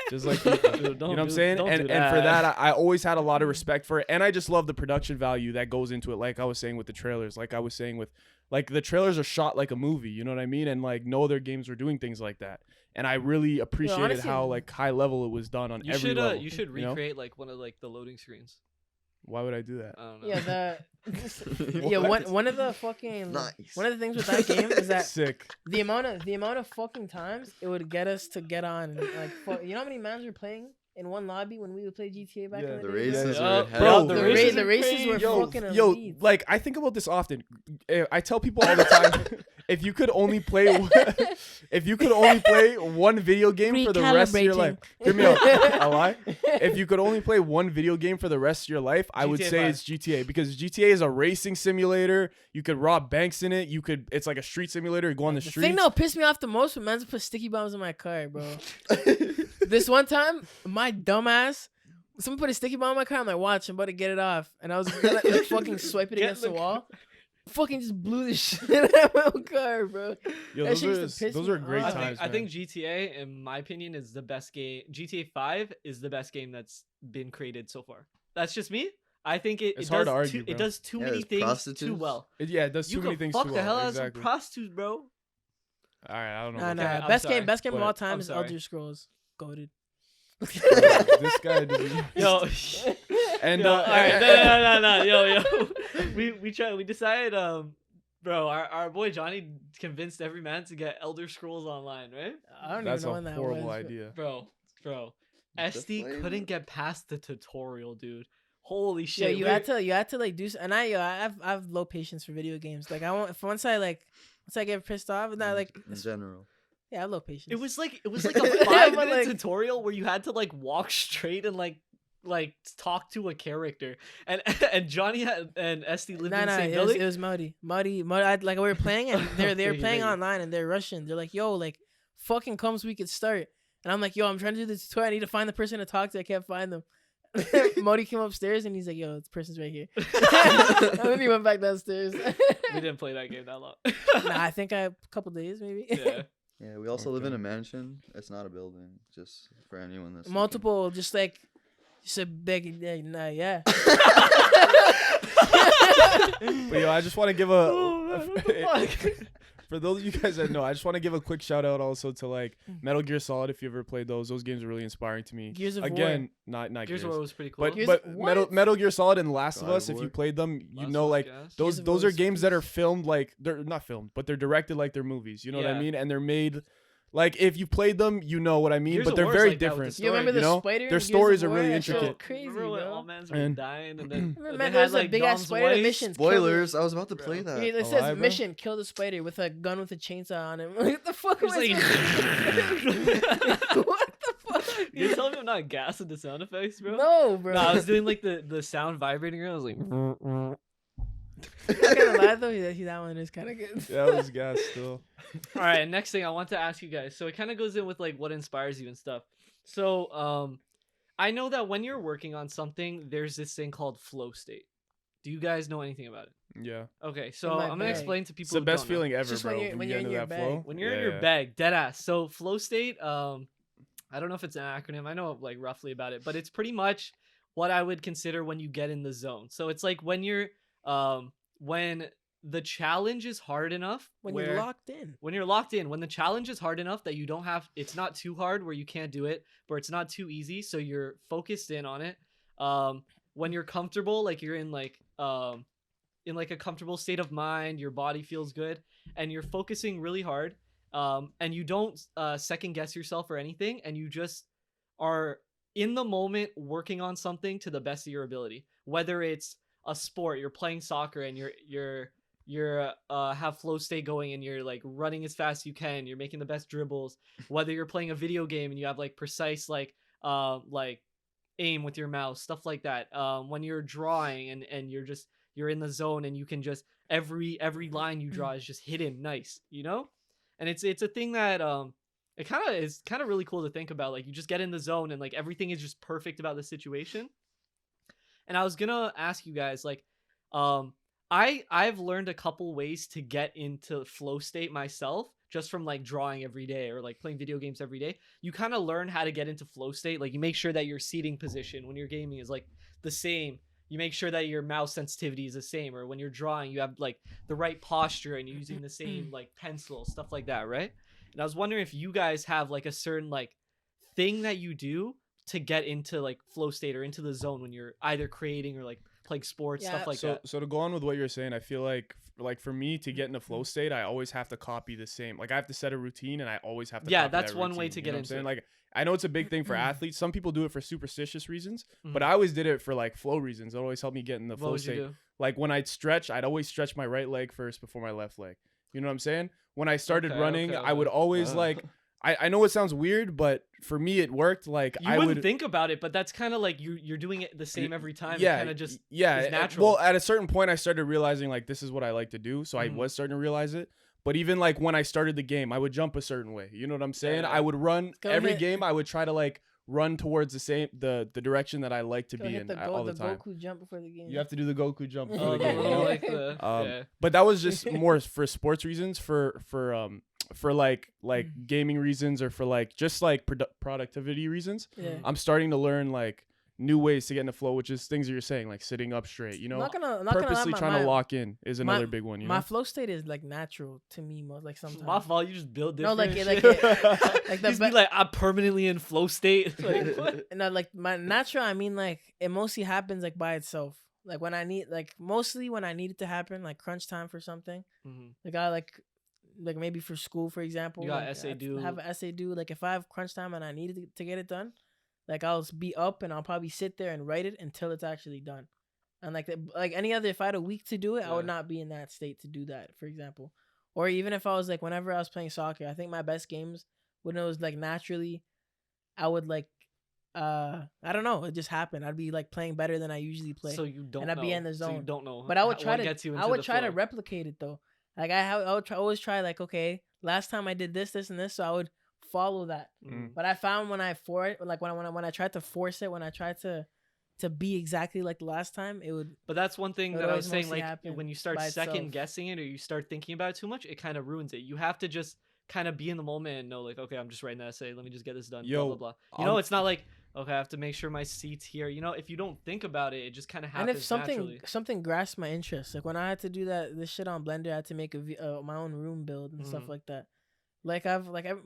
Just like FIFA. Dude, You don't know what I'm do- saying? don't And do for that. that, I always had a lot of respect for it. And I just love the production value that goes into it. Like I was saying with the trailers, like I was saying with, like the trailers are shot like a movie. You know what I mean? And like no other games were doing things like that. And I really appreciated honestly- how like high level it was done on You every should level. you should know? recreate like one of like the loading screens. Why would I do that? I don't know. Yeah, yeah. One of the fucking Nice. one of the things with that game is that Sick. the amount of fucking times it would get us to get on like you know how many mans were playing in one lobby when we would play GTA back Yeah. in the The day? races Yeah. were Bro, hell. the The races races are were Yo, fucking yo, elite. like I think about this often. I tell people all the time, if you could only play, if you could only play one video game for the rest of your life, hear me out. I lie. If you could only play one video game for the rest of your life, I would GTA say 5. it's GTA because GTA is a racing simulator. You could rob banks in it. It's like a street simulator. You go on the The streets. thing that pissed me off the most was man's put sticky bombs in my car, bro. This one time, my dumbass, someone put a sticky bomb in my car. I'm like, watch, I'm about to get it off, and I was gonna like, fucking swipe it Get against in the the wall. Fucking just blew the shit out of my own car, bro. Yo, that those shit are used to piss those me are great off. times. I think man. GTA, in my opinion, is the best game. GTA 5 is the best game that's been created so far. That's just me. I think It's it hard does to argue, it bro. does too Yeah, many there's things too prostitutes. well. Yeah, it does You too many can things fuck too the well. hell out of Exactly. some prostitutes, bro. All right, I don't know. Nah, about nah. that. I'm Best sorry, game of all but time I'm is sorry. Elder Scrolls. Goated. This guy doesn't. Yo, And yo, all right, no, yo. We decided, bro, our boy Johnny convinced every man to get Elder Scrolls Online, right? I don't That's even know a when that horrible was. idea. Bro. The Esty flame. couldn't get past the tutorial, dude. Holy Yeah, shit. you had to like do. And I have low patience for video games. Like once I get pissed off, not like in general. yeah, I have low patience. It was like a But, 5-minute like- tutorial where you had to like walk straight and like talk to a character, and Johnny and Esty lived in the same it building. was Mauri. Like we were playing and they're Okay, playing maybe. online and they're Russian. They're like, yo, like fucking comes we could start. And I'm like, yo, I'm trying to do this tutorial. I need to find the person to talk to. I can't find them. Mauri came upstairs and he's like, yo, this person's right here. And then he went back downstairs. We didn't play that game that long. Nah, I think a couple days maybe. Yeah. Yeah, we also live in Okay. a mansion. It's not a building, just for anyone that's Multiple, just a big, yeah. But yo, I just want to give a. Oh, man, what the fuck? For those of you guys that know, I just want to give a quick shout out also to like Metal Gear Solid. If you ever played those games are really inspiring to me. Gears of Again, not Gears of War was pretty cool. But Gears- Metal Gear Solid and Last of God of Us, if you War. played them, you Last know of Us like gas. Gears of those War are is games that are peace. filmed like they're not filmed, but they're directed like they're movies. You know what I Yeah. mean? And they're made like if you played them, you know what I mean. Gears but of they're War is very like that with the different. You remember story, the know? spider? Their in Gears of stories are War? really That shit was intricate. Crazy, Remember when bro. all mans were And- dying and then Remember, they there had was a like big ass Dom's spider. The wife? mission. kill the- Spoilers. I was about to play Yeah, that. it Oh, says I, bro? mission kill the spider with a gun with a chainsaw on it. What the fuck It's was that? What the fuck? You tell me I'm not gassing the sound effects, bro? No, bro. No, I was doing like the sound vibrating around. I was like, I'm not gonna lie though, that one is kind of good. That was gas still. all right. Next thing I want to ask you guys. So it kind of goes in with like what inspires you and stuff. So I know that when you're working on something, there's this thing called flow state. Do you guys know anything about it? Yeah. Okay, so my I'm gonna bag. explain to people. It's the who best don't know. feeling ever, just bro. when you're- when you you're get in into your that bag. flow. When you're in Yeah, your yeah. bag, dead ass. So flow state, I don't know if it's an acronym. I know like roughly about it, but it's pretty much what I would consider when you get in the zone. So it's like when you're when the challenge is hard enough When where, you're locked in. when you're locked in, when the challenge is hard enough that you don't have, it's not too hard where you can't do it, but it's not too easy, so you're focused in on it. When you're comfortable, like you're in like a comfortable state of mind, your body feels good, and you're focusing really hard, and you don't second guess yourself or anything, and you just are in the moment working on something to the best of your ability. Whether it's a sport, you're playing soccer and you're have flow state going and you're like running as fast as you can, you're making the best dribbles. Whether you're playing a video game and you have like precise like aim with your mouse, stuff like that. When you're drawing and you're in the zone and you can just every line you draw is just hidden nice, you know? And it's a thing that it kind of is kind of really cool to think about. Like you just get in the zone and like everything is just perfect about the situation. And I was gonna ask you guys, like, I've learned a couple ways to get into flow state myself, just from like drawing every day or like playing video games every day. You kind of learn how to get into flow state. Like you make sure that your seating position when you're gaming is like the same. You make sure that your mouse sensitivity is the same, or when you're drawing, you have like the right posture and you're using the same like pencil, stuff like that, right? And I was wondering if you guys have like a certain like thing that you do to get into like flow state or into the zone when you're either creating or like playing sports, Yeah, stuff like that. So to go on with what you're saying, I feel like for me to get in a flow state, I always have to copy the same. Like I have to set a routine, and I always have to. Yeah, copy that's that one way routine, to you get know what I'm into saying? it. Like I know it's a big thing for athletes. Some people do it for superstitious reasons, but Mhm. I always did it for like flow reasons. It always helped me get in the What flow would you state. do? Like when I'd stretch, I'd always stretch my right leg first before my left leg. You know what I'm saying? When I started Okay, running, okay, I would okay. always like. I know it sounds weird, but for me it worked. Like You I wouldn't would think about it, but that's kind of like you're doing it the same every time. Yeah, It kind of just yeah. is natural. Well, at a certain point, I started realizing like this is what I like to do. So I Mhm. was starting to realize it. But even like when I started the game, I would jump a certain way. You know what I'm saying? yeah. I would run Go every hit- game. I would try to like run towards the direction that I like to Go be hit in the, all the time. Goku jump before the game. You have to do the Goku jump before Oh, the the game. You little, know? like the yeah. But that was just more for sports reasons, for like gaming reasons, or for like just like productivity reasons. Yeah. I'm starting to learn like new ways to get in the flow, which is things that you're saying, like sitting up straight. You know, I'm not gonna purposely lie, trying to lock in is my- another big one. You my know, flow state is like natural to me most like sometimes. My fault. You just build No, different. like shit. like the Just be like, I'm permanently in flow state. Like, what? no, like my natural. I mean, like it mostly happens like by itself. Like when I need, like mostly when I need it to happen, like crunch time for something. Mhm. Like I like maybe for school, for example. You got like, essay I due. have an essay due. Like if I have crunch time and I need to get it done, like I'll be up and I'll probably sit there and write it until it's actually done. And like like any other, if I had a week to do it, I would Yeah. not be in that state to do that. For example, or even if I was like whenever I was playing soccer, I think my best games when it was like naturally, I would like. I don't know. It just happened. I'd be like playing better than I usually play. So you don't and I'd know. be in the So you zone. don't know. But I would what try to. gets you I into would the try to flow. replicate it though. Like I would always try like, okay, last time I did this, and this, so I would follow that. Mhm. But I found when I tried to force it, when I tried to be exactly like the last time, it would. But that's one thing It that I always was saying. mostly Like happen when you start by itself. second guessing it or you start thinking about it too much, it kind of ruins it. You have to just kind of be in the moment and know, like, okay, I'm just writing that essay. Let me just get this done. Yo, blah blah blah. You know, it's not like, okay, I have to make sure my seat's here. You know, if you don't think about it, it just kind of And happens if something naturally. something grasped my interest, like when I had to do this shit on Blender, I had to make my own room build and stuff Mhm. like that. Like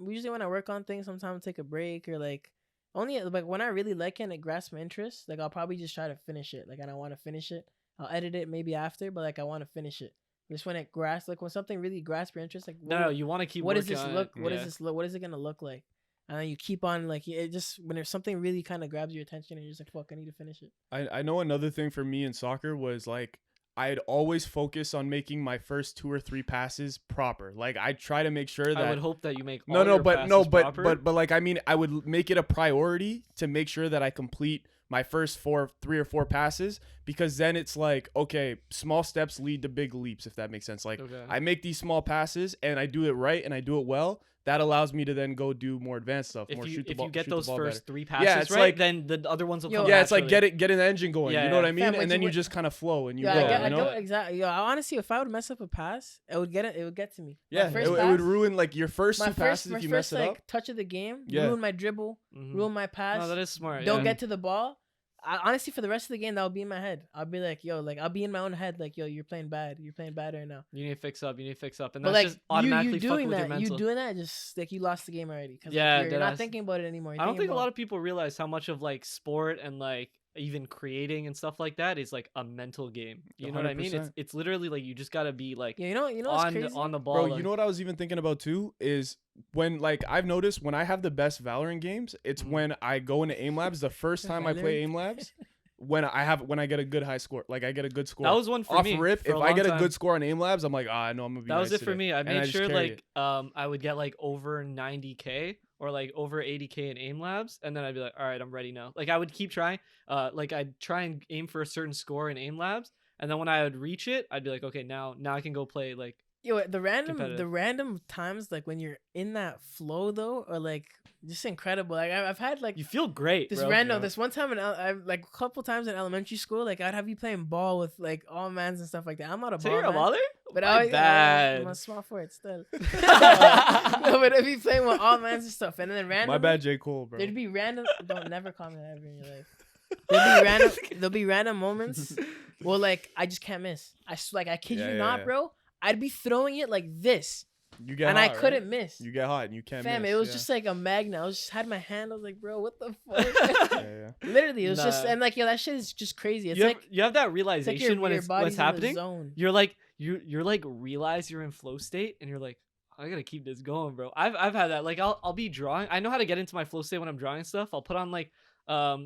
usually when I work on things, sometimes I take a break or like only like when I really like it and it grasps my interest, like I'll probably just try to finish it. Like I don't want to finish it. I'll edit it maybe after, but like I want to finish it. Just when it grasps, like when something really grasps your interest, like No, you want to keep. what does working this on look? It. What Yeah. does this look? What is it gonna look like? And then you keep on like it just when there's something really kind of grabs your attention and you're just like, fuck, I need to finish it. I know another thing for me in soccer was like I'd always focus on making my first 2 or 3 passes proper. Like I try to make sure that I would hope that you make. no, All no, your but no, passes but proper. but like I mean, I would make it a priority to make sure that I complete my first 3 or 4 passes, because then it's like, okay, small steps lead to big leaps, if that makes sense. Like Okay. I make these small passes and I do it right and I do it well. That allows me to then go do more advanced stuff. If more you shoot the if ball, you get shoot the those ball first better. 3 Yeah, passes it's right, like- then the other ones will Yo, come. Yeah, it's like naturally. getting the engine going. Yeah, You know what yeah. I mean? Fam, what And then you you would- just kind of flow and you Yeah, go. I you know? get exactly. Yo, honestly, if I would mess up a pass, it would get to me. My Yeah, it, first it pass- would ruin like your first my 2 passes if you mess it like up. touch of the game, Yeah. ruin my dribble, Mhm. ruin my pass. No, that is smart. Don't yeah. get to the ball. Honestly, for the rest of the game, that will be in my head. I'll be like, yo, like I'll be in my own head, like, yo, you're playing bad. You're playing bad right now. You need to fix up. You need to fix up, and But that's like just automatically you fucking doing with your that, mental. you doing that, just like you lost the game already. Cause Yeah, like, you're not deadass. thinking about it anymore. I don't think a lot of people realize how much of like sport and like even creating and stuff like that is like a mental game. You know what I mean? 100%. It's literally like you just gotta be like Yeah, you know what's on crazy? on the ball. Bro, like- you know what I was even thinking about too is when like I've noticed when I have the best Valorant games, it's Mhm. when I go into aim labs. The first time I play Valorant? aim labs, when I get a good high score, like I get a good score. That was one for Off me. rip, for if a I long get a time. good score on aim labs, I'm like, I know I'm gonna be. That was nice it for today. me. I And made just sure carry like it. I would get like over 90k or like over 80k in aim labs, and then I'd be like, all right, I'm ready now. Like I would keep trying. Like I'd try and aim for a certain score in aim labs, and then when I would reach it, I'd be like, okay, now I can go play like. Yo, the competitive. random times like when you're in that flow though, or like just incredible. Like I've had like You feel great, this bro. random Yeah. this one time I've like a couple times in elementary school, like I'd have you playing ball with like all mans and stuff like that. I'm not a So ball you're a man, baller? but My bad. I'm a small for it still. No, but I'd be playing with all mans and stuff, and then random. My bad, J. Cole, bro. There'd be random. Don't never call me that ever in your life. There'll be random moments. Well, like I just can't miss. I kid Yeah, you yeah, not, yeah. bro. I'd be throwing it like this, You get and hot, I right? couldn't miss. You get hot and you can't Fam, miss. it was yeah. just like a magnet. I was just had my hand. I was like, bro, what the fuck? yeah. Literally, it was just Nah. and like, yo, that shit is just crazy. It's you, like you have that it's like realization when your it's body's what's in the happening. zone. You're like you're like realize you're in flow state, and you're like, I gotta keep this going, bro. I've had that. Like I'll be drawing. I know how to get into my flow state when I'm drawing stuff. I'll put on like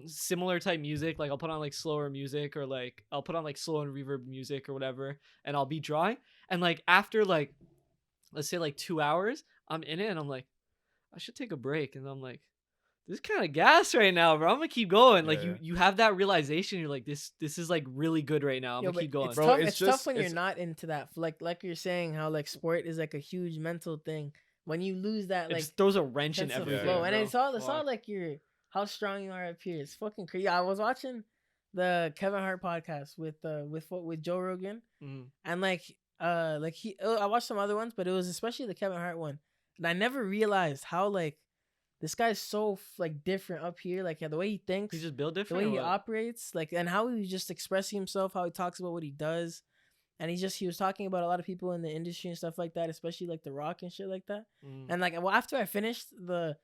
similar type music. Like I'll put on like slower music, or like I'll put on like slow and reverb music or whatever, and I'll be drawing. And like after like let's say like 2 hours, I'm in it and I'm like, I should take a break. And I'm like, this is kind of gas right now, bro. I'm gonna keep going. Like Yeah. you have that realization. You're like, this is like really good right now. I'm Yo, gonna but keep going. It's Bro, tough. it's It's just- tough when you're it's- not into that. Like you're saying, how like sport is like a huge mental thing. When you lose that, It like just throws a wrench in sense of everything. flow, Yeah, and bro. it's all Fuck. like how strong you are up here. It's fucking crazy. I was watching the Kevin Hart podcast with Joe Rogan, Mhm. and I watched some other ones, but it was especially the Kevin Hart one, and I never realized how like this guy's so like different up here, like the way he thinks, He's just built the different. way or he what? operates, like, and how he's just expressing himself, how he talks about what he does. And he was talking about a lot of people in the industry and stuff like that, especially like The Rock and shit like that. Mhm. And like, well, after I finished the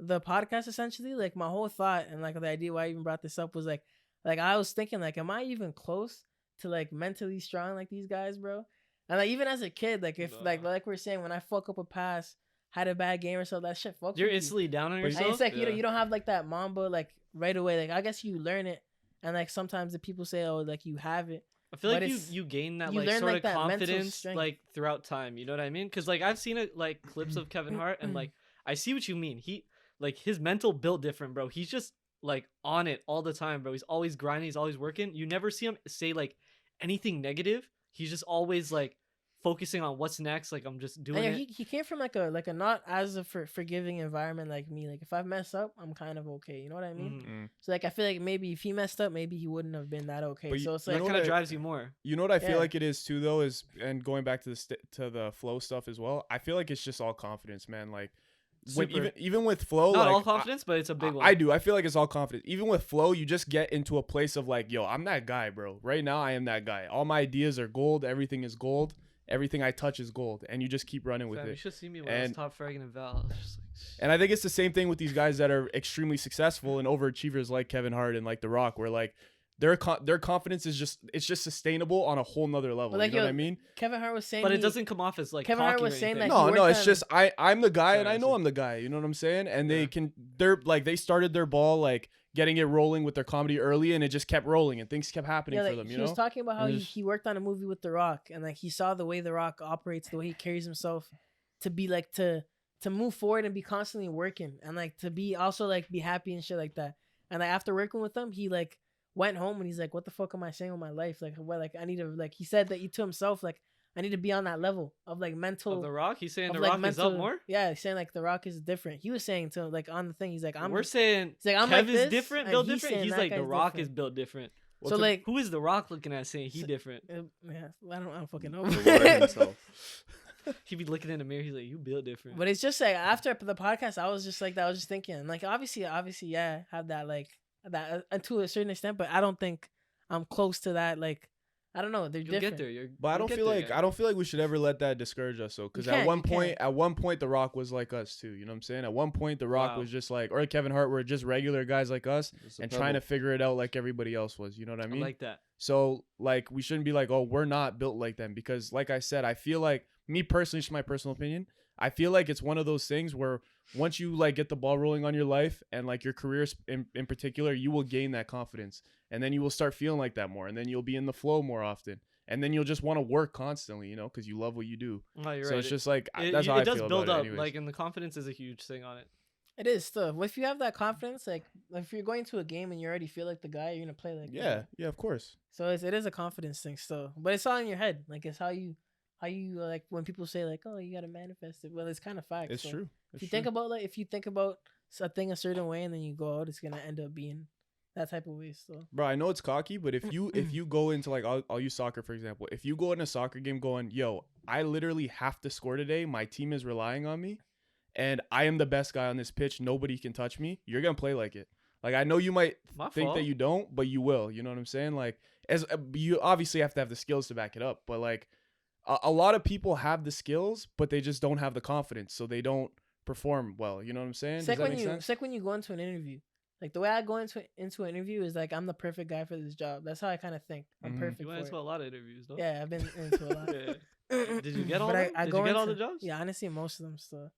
podcast, essentially, like my whole thought and like the idea why I even brought this up was like I was thinking like, am I even close to like mentally strong like these guys, bro? And like even as a kid, like if Nah. like we're saying, when I fuck up a pass, had a bad game or so, that shit fucks You're with you. instantly down on But yourself. And it's like Yeah. you don't have like that mamba like right away. Like I guess you learn it, and like sometimes the people say, oh, like you have it. I feel but like it's- you gain that you like learn, sort like, of that mental confidence strength. like throughout time. You know what I mean? Because like I've seen it like clips of Kevin Hart, and like I see what you mean. He like his mental built different, bro. He's just like on it all the time, bro. He's always grinding. He's always working. You never see him say like anything negative. He's just always like focusing on what's next. Like I'm just doing And it. he came from like a not as a forgiving environment like me. Like if I mess up, I'm kind of okay. You know what I mean? Mhm. Mm. So like I feel like maybe if he messed up, maybe he wouldn't have been that okay. But So it's you like know That what kind of I- drives you more. You know what I feel Yeah. like it is too, though, is and going back to to the flow stuff as well. I feel like it's just all confidence, man. Like when Super. even with flow, Not like, all confidence, but it's a big one. I do. I feel like it's all confidence. Even with flow, you just get into a place of like, yo, I'm that guy, bro. Right now, I am that guy. All my ideas are gold. Everything is gold. Everything I touch is gold, and you just keep running with Fam, it. you should see me when I was top fragging in Val. I was just like, And I think it's the same thing with these guys that are extremely successful and overachievers like Kevin Hart and like The Rock, where like their confidence is just sustainable on a whole nother level. But, like, you know yo, what I mean? Kevin Hart was saying, but it doesn't come off as like Kevin Hart cocky was or saying anything. that he No, worked it's on- just I'm the guy, and Sorry, I know Esty. I'm the guy. You know what I'm saying? And Yeah. they're like they started their ball like getting it rolling with their comedy early, and it just kept rolling, and things kept happening yeah, for like, them. You he was know? talking about how And he, just- he worked on a movie with The Rock, and like he saw the way The Rock operates, the way he carries himself, to be like to move forward and be constantly working, and like to be also like be happy and shit like that. And like after working with him, he like went home and he's like, "What the fuck am I saying with my life? Like, what? Like, I need to like." He said that to himself, like, "I need to be on that level of like mental." Of The Rock, he's saying of, The like, Rock is up more. Yeah, he's saying like The Rock is different. He was saying to him like on the thing, he's like, We're saying he's like, I'm Kev like is this, different, and built he's different. saying He's that like The guy's Rock different. is built different. Well, so to- like, Who is The Rock looking at saying he different? yeah, I don't fucking know. Rewarding himself. He be looking in the mirror. He's like, you built different. But it's just like after the podcast, I was just like that. I was just thinking, like, obviously, yeah, have that like that to a certain extent, but I don't think I'm close to that. Like, I don't know, they're You'll different. get there. You're, But I you'll don't get feel there, like guy. I don't feel like we should ever let that discourage us, though. Because can't, at one you point, can't. The Rock was like us too. You know what I'm saying? At one point, The Rock Wow. was just like, or Kevin Hart were just regular guys like us Just a and trying to pebble. figure it out like everybody else was. You know what I mean? I like that. So like we shouldn't be like, oh, we're not built like them, because like I said, I feel like me personally, just my personal opinion, I feel like it's one of those things where once you like get the ball rolling on your life and like your career in particular, you will gain that confidence, and then you will start feeling like that more, and then you'll be in the flow more often, and then you'll just want to work constantly, you know, because you love what you do. No, you're So right. it's just like it, that's it, how it I does feel build about up, it. Anyways. like, and the confidence is a huge thing on it. It is still. If you have that confidence, like if you're going to a game and you already feel like the guy, you're gonna play like the yeah, guy. yeah, of course. So it is a confidence thing still, but it's all in your head. Like it's how you like when people say like, oh, you gotta manifest it. Well, it's kind of fact. It's so true. If you think about if you think about a thing a certain way and then you go out, it's gonna end up being that type of way still. Bro, I know it's cocky, but if you go into like I'll use soccer for example. If you go in a soccer game going, yo, I literally have to score today. My team is relying on me, and I am the best guy on this pitch. Nobody can touch me. You're gonna play like it. Like I know you might My think fault. that you don't, but you will. You know what I'm saying? Like as you obviously have to have the skills to back it up, but like a lot of people have the skills, but they just don't have the confidence, so they don't perform well. You know what I'm saying? It's Does like that when make you sense? it's like when you go into an interview. Like the way I go into an interview is like I'm the perfect guy for this job. That's how I kind of think. I'm Mhm. perfect You went for into it. a lot of interviews, though. Yeah, I've been into a lot. Yeah. Did you get all But them? I Did go you get all into- the jobs? Yeah, honestly, most of them still.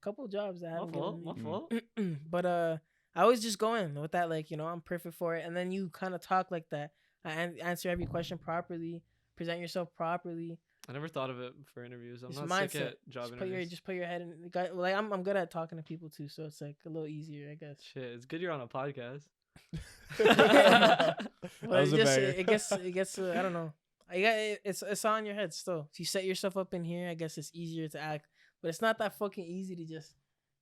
Couple jobs that I My haven't fault. given My me. fault. But I always just go in with that, like, you know, I'm perfect for it, and then you kind of talk like that. Answer every question properly, present yourself properly. I never thought of it for interviews. I'm It's not sick mindset. at job Just interviews. put your head in. Like I'm good at talking to people too, so it's like a little easier, I guess. Shit, it's good you're on a podcast. That But was it a just banger. it gets I don't know. It's on your head still. If you set yourself up in here, I guess it's easier to act. But it's not that fucking easy to just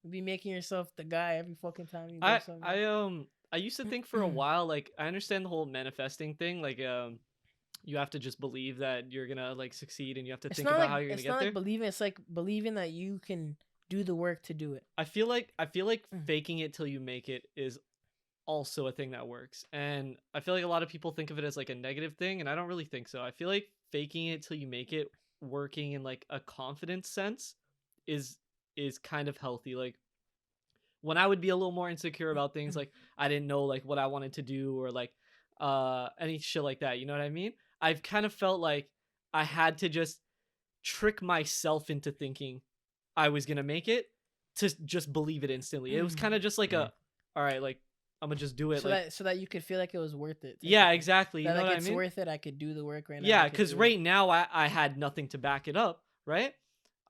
be making yourself the guy every fucking time you do something. I used to think for a while, like, I understand the whole manifesting thing, like you have to just believe that you're gonna like succeed, and you have to It's think not about like how you're gonna it's get not there. like believing. It's like believing that you can do the work to do it. I feel like Mm. faking it till you make it is also a thing that works. And I feel like a lot of people think of it as like a negative thing, and I don't really think so. I feel like faking it till you make it, working in like a confidence sense, is kind of healthy. Like when I would be a little more insecure about things, like I didn't know like what I wanted to do, or like any shit like that, you know what I mean? I've kind of felt like I had to just trick myself into thinking I was gonna make it, to just believe it instantly. It was kind of just like all right, like I'm gonna just do it, So like, that you could feel like it was worth it. type yeah, of thing. exactly. You That, know like what I it's mean? worth it. I could do the work right now. Yeah, I could because do it. right now I had nothing to back it up, right?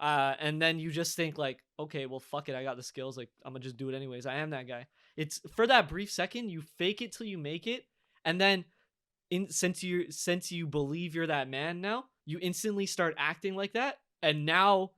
And then you just think like, okay, well, fuck it, I got the skills. Like I'm gonna just do it anyways. I am that guy. It's for that brief second you fake it till you make it, and then since you believe you're that man now, you instantly start acting like that, and now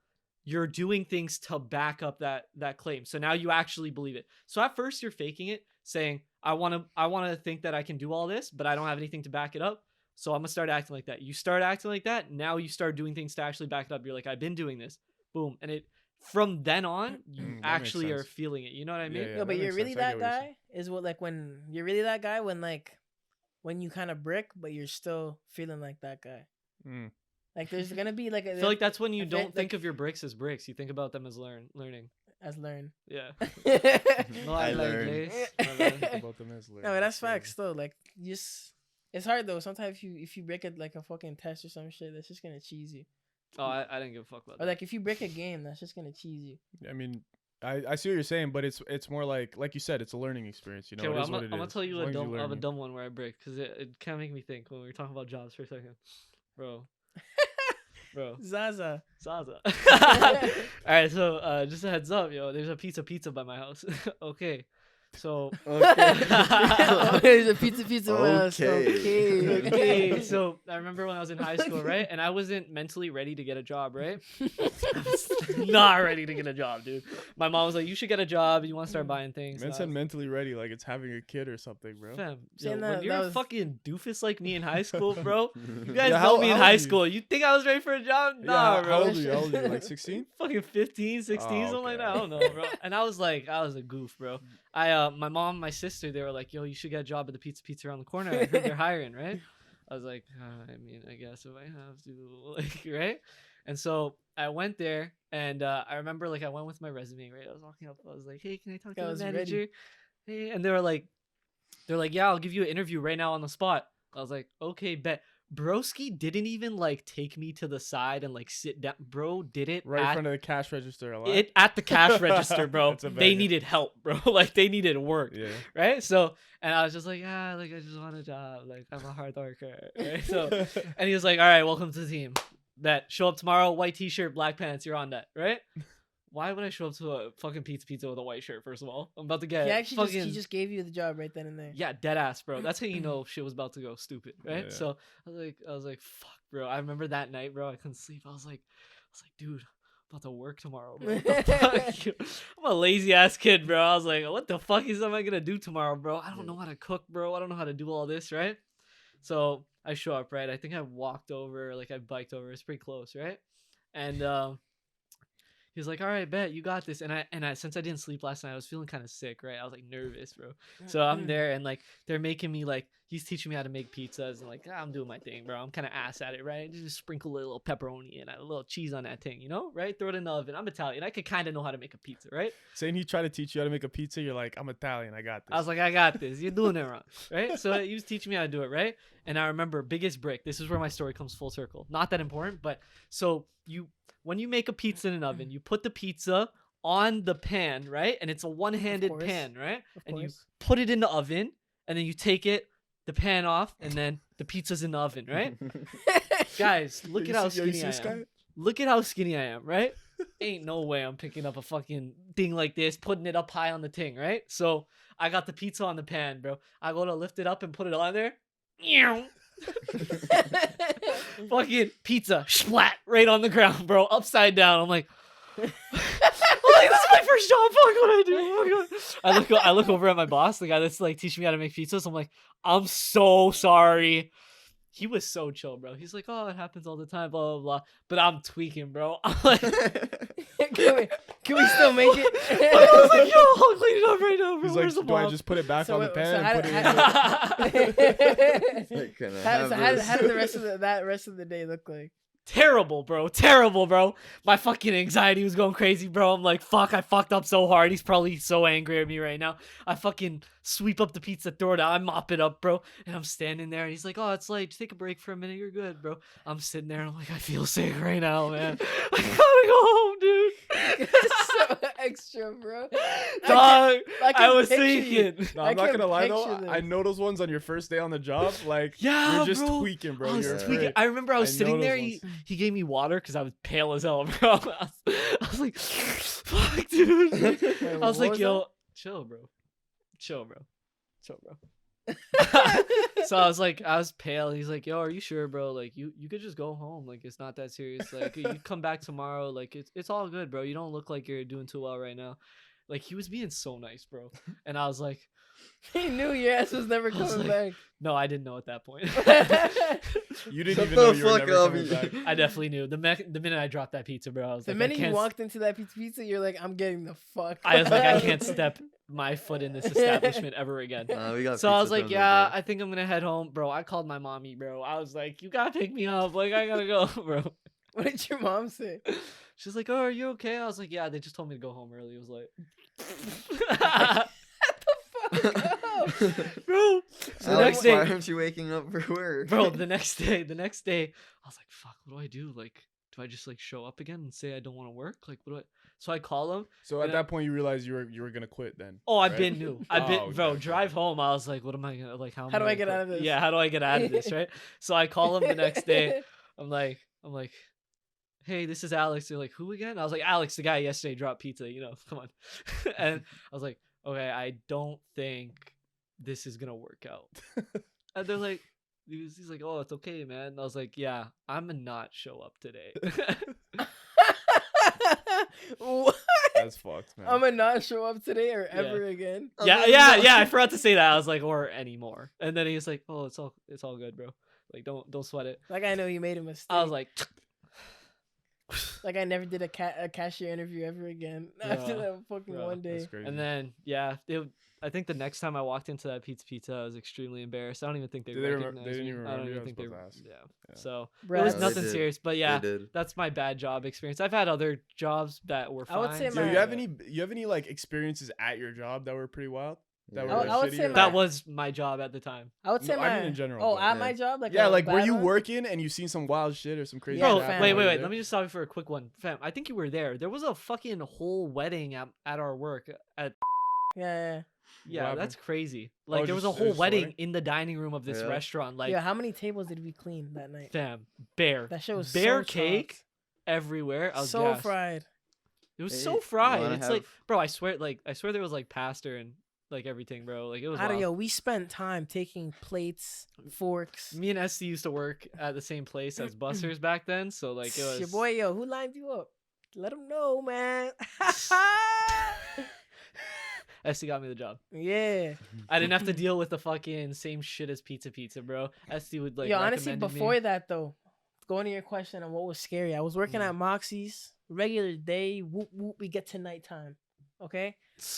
you're doing things to back up that claim. So now you actually believe it. So at first you're faking it, saying I want to think that I can do all this, but I don't have anything to back it up. So I'm gonna start acting like that. You start acting like that. Now you start doing things to actually back it up. You're like, I've been doing this. Boom. And it from then on, you that makes actually are sense. feeling it. You know what I mean? Yeah, No, but that you're makes really sense. I that get what you're saying. guy. Is what like when you're really that guy when you kind of brick, but you're still feeling like that guy. Mm. Like there's gonna be like a. I feel like that's when you I feel don't think like- of your bricks as bricks. You think about them as learning. as learn. Yeah. No, I like learned. this. Think about them as but that's facts though. Like you just, it's hard though. Sometimes if you break it like a fucking test or some shit, that's just gonna cheese you. Oh, I didn't give a fuck about Or that. like if you break a game, that's just gonna cheese you. I mean, I see what you're saying, but it's more like you said, it's a learning experience. You know, Okay, it well, is what it I'm gonna is, tell as you long a as you dumb, learn, of a yeah. dumb one where I break because it kind of make me think when we were talking about jobs for a second, bro. Zaza. Zaza. All right, so just a heads up, yo. There's a pizza by my house. Okay, so Okay. There's a pizza. Okay. okay, so I remember when I was in high school, right? And I wasn't mentally ready to get a job, right? Not ready to get a job, dude. My mom was like, "You should get a job. You want to start buying things." Man And I said was- mentally ready, like it's having a kid or something, bro. Fam, Saying yo, that- when you're that a was- fucking doofus like me in high school, bro, you guys Yeah, know how me in old high are you? school. You think I was ready for a job? Yeah, Nah, bro. how old are you? How old are you? Like 16? Fucking 15, 16, Oh, something like okay. that. I don't know, bro. And I was a goof, bro. My mom, my sister, they were like, "Yo, you should get a job at the pizza around the corner. I heard they're hiring, right?" I was like, I mean, I guess if I have to, like, right? And so I went there, and I remember, like, I went with my resume, right? I was walking up, I was like, "Hey, can I talk I to was the ready. manager?" Hey, and they're like, "Yeah, I'll give you an interview right now on the spot." I was like, "Okay, bet." Broski didn't even like take me to the side and like sit down. Bro did it Right in at front of the cash register. A lot. it at the cash register, bro. That's a They banger. needed help, bro. Like they needed work, Yeah. right? So, and I was just like, yeah, like I just want a job. Like I'm a hard worker, right? So, and he was like, all right, welcome to the team. That show up tomorrow, white t-shirt, black pants. You're on that, right? Why would I show up to a fucking pizza with a white shirt? First of all, I'm about to get He actually fucking he just gave you the job right then and there. yeah, dead ass, bro. That's how you know shit was about to go stupid, right? Yeah. So I was like, fuck, bro. I remember that night, bro. I couldn't sleep. I was like, dude, I'm about to work tomorrow, bro. What the fuck? I'm a lazy ass kid, bro. I was like, what the fuck am I gonna do tomorrow, bro? I don't know how to cook, bro. I don't know how to do all this, right? So I show up, right? I think I walked over, like I biked over. It's pretty close, right? And he was like, all right, bet you got this. And I since I didn't sleep last night, I was feeling kind of sick, right? I was like nervous, bro. So I'm there and like they're making me like he's teaching me how to make pizzas and like I'm doing my thing, bro. I'm kind of ass at it, right? Just sprinkle a little pepperoni and a little cheese on that thing, you know, right? Throw it in the oven. I'm Italian. I could kind of know how to make a pizza, right? Saying he tried to teach you how to make a pizza, you're like, I'm Italian, I got this. I was like, I got this. You're doing it wrong, right? So he was teaching me how to do it, right? And I remember biggest brick. This is where my story comes full circle. Not that important, but so when you make a pizza in an oven, you put the pizza on the pan, right? And it's a one-handed course. pan, right? Of And you course. put it in the oven, and then you take the pan off, and then the pizza's in the oven, right? Guys, look You at how see- yo, you skinny see I this guy? am. Look at how skinny I am, right? Ain't no way I'm picking up a fucking thing like this, putting it up high on the thing, right? So I got the pizza on the pan, bro. I go to lift it up and put it on there. Fucking pizza splat right on the ground, bro, upside down. I'm like, this is my first job. Fuck, what I do? Oh my God. I look over at my boss, the guy that's like teaching me how to make pizzas. I'm like, I'm so sorry. He was so chill, bro. He's like, oh, it happens all the time, blah blah blah. But I'm tweaking, bro. I'm like, Can we still make it? I was like, yo, I'll clean it up right now, bro. He's Where's like, the do I mop? just put it back So on the wait, pan so and how put did- it in the... Like, can I How have how did the this? rest of the day look like? Terrible, bro. My fucking anxiety was going crazy, bro. I'm like, fuck, I fucked up so hard. He's probably so angry at me right now. I fucking sweep up the pizza, throw it out, I mop it up, bro. And I'm standing there and he's like, oh, it's late. Just take a break for a minute. You're good, bro. I'm sitting there and I'm like, I feel sick right now, man. I gotta go home, dude. So extra, bro. Dog, I I can was picture you. thinking. No, I I'm not can gonna lie though. picture I this. know those ones on your first day on the job. Like, Yeah, you're just bro. tweaking, bro. I was You're Yeah. tweaking. afraid. I remember I was I sitting know there. those He gave me water because I was pale as hell, bro. I was like, fuck, dude. Wait, I was what like, was yo, chill, bro. So I was pale. He's like, yo, are you sure, bro? Like, you could just go home. Like, it's not that serious. Like, you come back tomorrow. Like, it's all good, bro. You don't look like you're doing too well right now. Like he was being so nice, bro. And I was like, He knew your ass was never I was coming like- back. no, I didn't know at that point. You didn't Shut even the know you were fuck never up, coming you- back. I definitely knew. The minute I dropped that pizza, bro, I was The like, I minute you can't walked into that pizza, you're like, I'm getting the fuck. I was like, I out. can't step my foot in this establishment ever again. We got So I was pizza like, from there, yeah, bro. I think I'm gonna head home, bro. I called my mommy, bro. I was like, you gotta pick me up. Like, I gotta go, bro. What did your mom say? She's like, oh, are you okay? I was like, yeah, they just told me to go home early. It was like, bro. So the Alex, next day, why aren't you waking up for work? bro, the next day, I was like, fuck, what do I do? Like, do I just like show up again and say I don't want to work? Like, what do I? So I call him. So at that point, you realized you were gonna quit then. Oh, I've right? been new. I've been, Oh, bro. okay. Drive home. I was like, what am I gonna like? How How do I get out of this? Yeah, how do I get out of this? Right. So I call him the next day. I'm like, hey, this is Alex. They're like, who again? I was like, Alex, the guy yesterday dropped pizza. You know, come on. And I was like, okay, I don't think this is gonna work out. And they're like, he's like, oh, it's okay, man. And I was like, yeah, I'm gonna not show up today. What? That's fucked, man. I'm gonna not show up today or Yeah. ever again. yeah. I forgot to say that. I was like, or anymore. And then he was like, oh, it's all good, bro. Like, don't sweat it. Like I know you made a mistake. I was like, like I never did a cashier interview ever again after Yeah. that fucking Bro, one day. That's crazy. and then I think the next time I walked into that pizza, I was extremely embarrassed. I don't even think they Did they recognized didn't me. even I don't remember you? even I think was they. supposed to ask. Yeah. Yeah. So Bruh. it was Yeah, they nothing did. serious, but They yeah, did. that's my bad job experience. I've had other jobs that were fine. I would say So my- you have any like experiences at your job that were pretty wild? That Yeah. were I would shitty say or, my- that like- was my job at the time. I would say No, my. I mean in general, Oh, but- at Yeah. my job, like yeah, a like were bad you one? working and you seen some wild shit or some crazy? Yeah, Bro, shit happen wait, while you were Let there? me just stop you for a quick one. Fam, I think you were there. There was a fucking whole wedding at our work at. Yeah, Yeah, happened? that's crazy. Like there was a just- it whole was wedding sweating? in the dining room of this Yeah. restaurant. yeah. Like, Yeah, how many tables did we clean that night? fam, bear That shit was bear so cake chopped. everywhere. I was So gassed. fried. It was Hey, so you fried. wanna It's like, have- bro, I swear there was like pasta and like everything, bro. Like it was. I don't wild. know. We spent time taking plates, forks. Me and Esty used to work at the same place as bussers back then, so like it was. Your boy, yo, who lined you up? Let him know, man. Esty got me the job. Yeah. I didn't have to deal with the fucking same shit as pizza, bro. Esty would like. Yo, honestly, recommended before me. that though, going to your question on what was scary, I was working at Moxie's, regular day. Whoop whoop. We get to nighttime. Okay.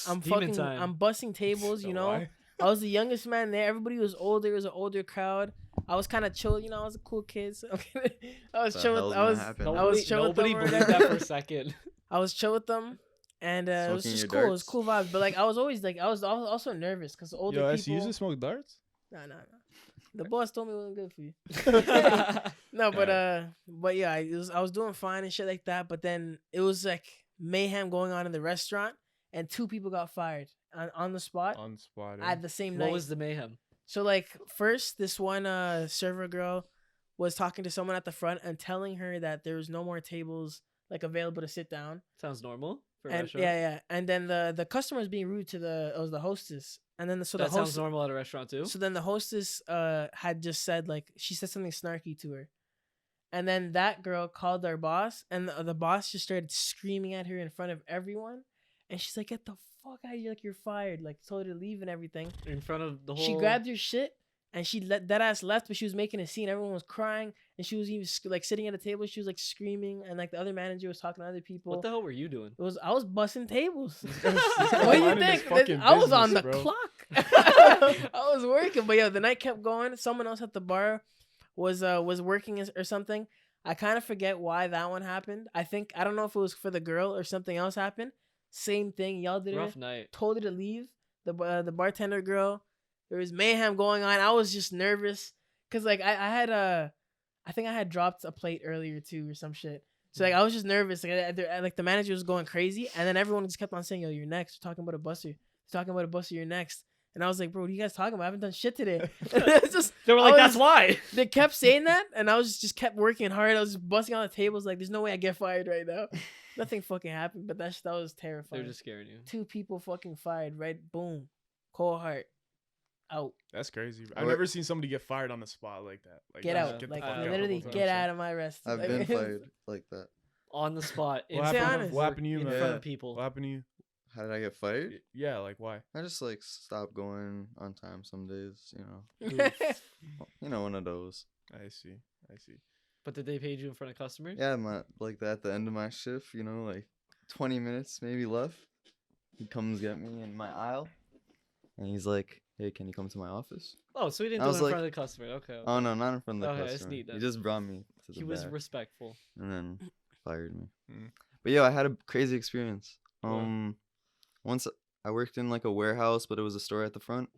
I'm Demon fucking. time. I'm busting tables. So You know. why? I was the youngest man there. Everybody was older. It was an older crowd. I was kind of chill. You know, I was a cool kid. So, okay. I was The chill. hell's With, gonna I was. happen? I was chill with them. Nobody or believed whatever. that for a second. I was chill with them, and it was Smoking just your cool. It was darts? cool vibes. But like, I was always like, I was also nervous because older Yo, people. S, you used to smoke darts? Nah. The boss told me it wasn't good for you. No, but yeah, I was doing fine and shit like that. But then it was like mayhem going on in the restaurant, and 2 people got fired on the spot On spot. at the same What night. was the mayhem? So like first, this one server girl was talking to someone at the front and telling her that there was no more tables like available to sit down. Sounds normal for a And restaurant. yeah, and then the customer was being rude to the hostess, and then the that sounds hostess. normal at a restaurant too. So then the hostess had just said like she said something snarky to her. And then that girl called our boss, and the boss just started screaming at her in front of everyone. And she's like, "Get the fuck out of here, like you're fired." Like told her to leave and everything. In front of the whole. She grabbed her shit and she let that ass left, but she was making a scene. Everyone was crying, and she was even like sitting at a table. She was like screaming, and like the other manager was talking to other people. What the hell were you doing? I was busting tables. got What do you minding his think? fucking I was on the business, bro. clock. I was working, but yo, the night kept going. Someone else at the bar was working or something. I kind of forget why that one happened. I don't know if it was for the girl or something else happened. Same thing. Y'all did Rough it. night. Told her to leave. The bartender girl. There was mayhem going on. I was just nervous because like I think I had dropped a plate earlier too or some shit. So like I was just nervous. Like the manager was going crazy, and then everyone just kept on saying, "Yo, you're next." We're talking about a buster. We're talking about a buster. You're next. And I was like, "Bro, what are you guys talking about? I haven't done shit today." It's just They were I like, was- "That's why." They kept saying that, and I was just kept working hard. I was just busting on the tables. Like, there's no way I get fired right now. Nothing fucking happened, but that was terrifying. They're just scaring you. 2 people fucking fired. Right, boom, cold heart, out. That's crazy. I've What- never seen somebody get fired on the spot like that. Like, Get just out. the Like fuck out literally, the whole get time. out of my rest. I've Like, been fired like that. On the spot. In What Say front honest. of What work, happened to you, in man? front Yeah. of people. What happened to you? How did I get fired? Yeah, like why? I just like stopped going on time some days, you know. You know, one of those. I see. But did they pay you in front of customers? Yeah, at the end of my shift, you know, like 20 minutes maybe left. He comes get me in my aisle, and he's like, "Hey, can you come to my office?" Oh, so he didn't I do it was in like- front of the customer. Okay. Oh no, not in front of the Okay, that's customer. neat He then. just brought me to the He was back respectful. and then fired me. Mm. But yeah, I had a crazy experience. What? Once I worked in like a warehouse, but it was a store at the front,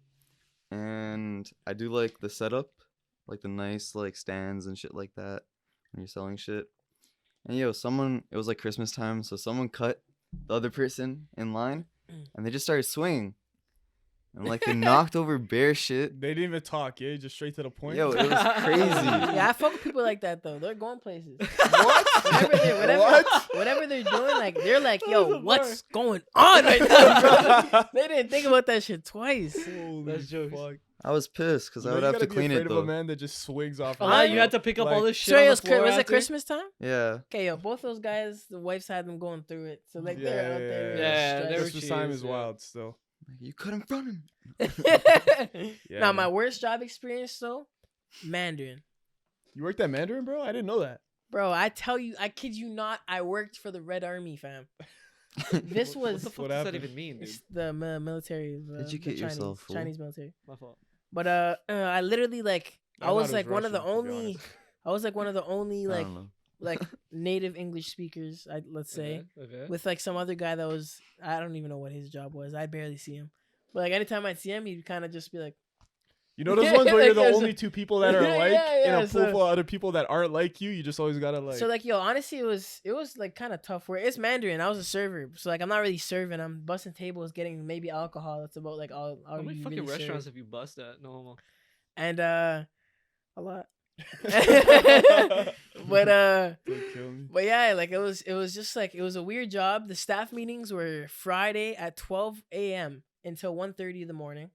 and I do like the setup, like the nice like stands and shit like that when you're selling shit. And it was like Christmas time, so someone cut the other person in line, and they just started swinging, and like they knocked over bare shit. They didn't even talk, yeah, just straight to the point. Yo, it was crazy. Yeah, I fuck with people like that though. They're going places. What? Whatever they're doing, like they're like, yo, what's going on right now, bro? They didn't think about that shit twice. Holy That's jokes. fuck. I was pissed because You I know, would you have to gotta be clean afraid it of a though. man that just swings off. Oh, of yeah, you, You had bro. to pick up Like, all this shit. So on it the was, floor was it after? Christmas time? Yeah. Okay, yo, both those guys, the wives had them going through it. So like they're Yeah, out there. yeah, they were Christmas time cheers, is yeah. wild still. Like, you couldn't front him. Yeah, Now man. my worst job experience though, Mandarin. You worked at Mandarin, bro? I didn't know that. Bro, I tell you, I kid you not, I worked for the Red Army, fam. This What was the fuck What does that happened? even mean, dude? it's the military of the Educate Chinese, yourself, fool. Chinese military. My fault. But I literally like I thought was it like one of the Russian, to be only honest. I was like one of the only I like don't know. like native English speakers, let's say. Okay. With like some other guy that was I don't even know what his job was. I barely see him. But like anytime I'd see him, he'd kind of just be like, You know those ones where you're Like, the there's only two people that are Yeah, alike yeah, in a yeah, pool so- full of other people that aren't like you. You just always gotta like. so like yo, honestly it was like kind of tough where it's Mandarin. I was a server. So like I'm not really serving. I'm busting tables, getting maybe alcohol. That's about like all How many you fucking really serve. restaurants have you bust at? No homo. And a lot. Don't kill me. But yeah, like it was just like it was a weird job. The staff meetings were Friday at 12 a.m. until 1:30 in the morning.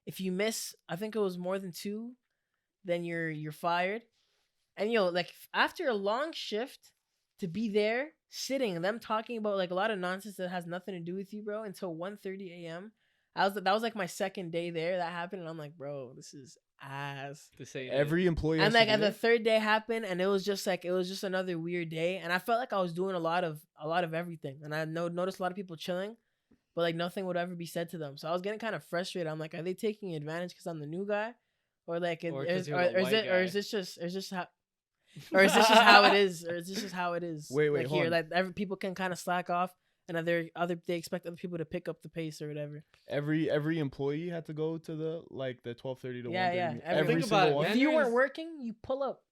If you miss, I think it was more than 2, then you're fired. And yo, like after a long shift to be there sitting and them talking about like a lot of nonsense that has nothing to do with you, bro, until 1:30 a.m. That was like my second day there that happened, and I'm like, bro, this is ass. To say Every employee. And has to like do at the that? third day happened, and it was just another weird day, and I felt like I was doing a lot of everything, and I noticed a lot of people chilling, but like nothing would ever be said to them. So I was getting kind of frustrated. I'm like, are they taking advantage because I'm the new guy, or like, Or 'cause is, you're or the is white it, or guy. is this just how? Or is this just how it is? Or is this just how it is? Wait, like hold here, on. like people can kind of slack off, and they expect other people to pick up the pace or whatever. Every employee had to go to the 12:30 to 1:30. Yeah, yeah, Every Think single about it, one. man. If you weren't Mandarin's- working, you pull up.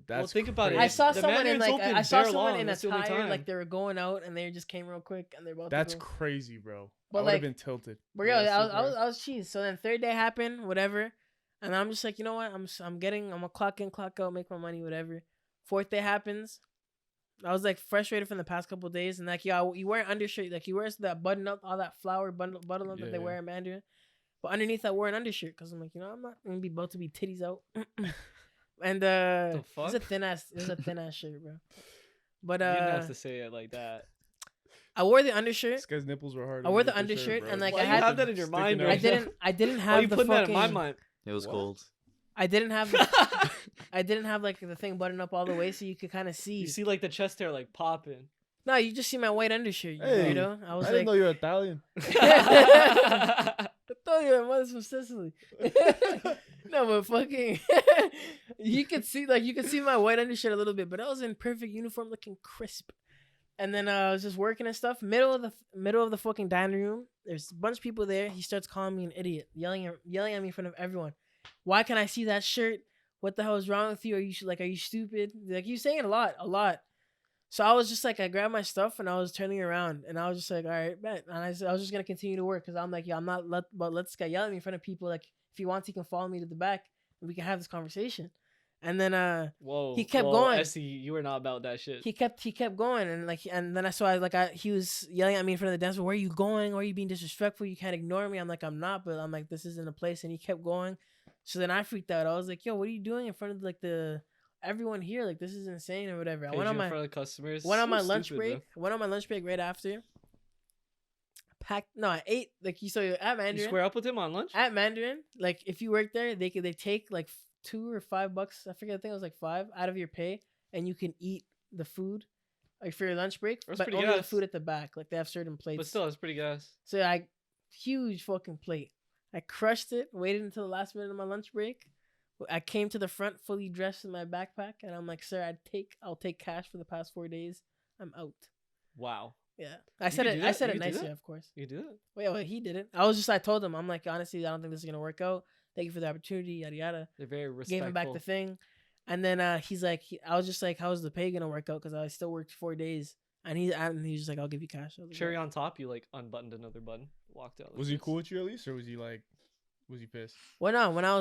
That's think about it. I saw The someone in Mandarin's like open I saw bare someone long, in a that's the only tire time. like they were going out and they just came real quick and they're about That's to go. crazy, bro. But, I would have like- been tilted. But yo, Yeah, I was cheese. So then third day happened, whatever, and I'm just like, you know what? I'm gonna clock in, clock out, make my money, whatever. Fourth day happens. I was like frustrated from the past couple of days, and like you wear an undershirt, like you wear that button up, all that flower button up that they Yeah. wear in Mandarin. But underneath, I wore an undershirt because I'm like, I'm not gonna be about to be titties out. And it was a fuck? thin ass shirt, bro. But You didn't have to say it like that. I wore the undershirt. This guy's nipples were hard. I wore the undershirt and, like, Why I you had have to that in your stick it mind? out. Right? I didn't Why have you the putting that in my fucking. mind? It was What? cold. I didn't have I didn't have like the thing buttoned up all the way so you could kind of see. You see like the chest hair like popping. No, you just see my white undershirt, you Hey, weirdo. I was I didn't like, know you were Italian. I told you my mother's from Sicily. No, but fucking, you could see my white undershirt a little bit, but I was in perfect uniform, looking crisp. And then I was just working and stuff. Middle of the fucking dining room. There's a bunch of people there. He starts calling me an idiot, yelling at me in front of everyone. Why can I see that shirt? What the hell is wrong with you? Are you stupid? Like, you saying a lot. So I was just like, I grabbed my stuff and I was turning around and I was just like, all right, bet. And I was just gonna continue to work because I'm like, yeah, I'm not let this guy yell at me in front of people. Like, if he wants, he can follow me to the back and we can have this conversation. And then Whoa. He kept going. Esty, you were not about that shit. he kept going and then he was yelling at me in front of the dance floor. Where are you going? Why are you being disrespectful? You can't ignore me. I'm like, I'm not, but I'm like, this isn't a place. And he kept going. So then I freaked out. I was like, yo, what are you doing in front of like everyone here? Like, this is insane or whatever. I Page went on in my front of the customers. went on So my lunch stupid, break. Went on my lunch break right after. packed. No, I ate like you saw at You Mandarin. square up with him on lunch? At Mandarin, like if you work there, they take like $2 or $5. I forget. I think it was like 5 out of your pay, and you can eat the food like for your lunch break. That's But pretty only the gas. food at the back. Like they have certain plates. But still, it's pretty gas. So I huge fucking plate. I crushed it. Waited until the last minute of my lunch break. I came to the front fully dressed in my backpack, and I'm like, "Sir, I'll take cash for the past 4 days. I'm out." Wow. Yeah, I You said could it. do I that? said You it could do nicely, that? of course. You can do that. Well, he didn't. I told him, I'm like, honestly, I don't think this is gonna work out. Thank you for the opportunity, yada yada. They're very respectful. Gave him back the thing, and then he's like, I was just like, how's the pay gonna work out? Because I still worked 4 days, and he's just like, I'll give you cash. I was like, Cherry "Yeah." on top, you like unbuttoned another button, walked out. like Was he this. cool with you at least, or was he like, was he pissed? Well, no, when I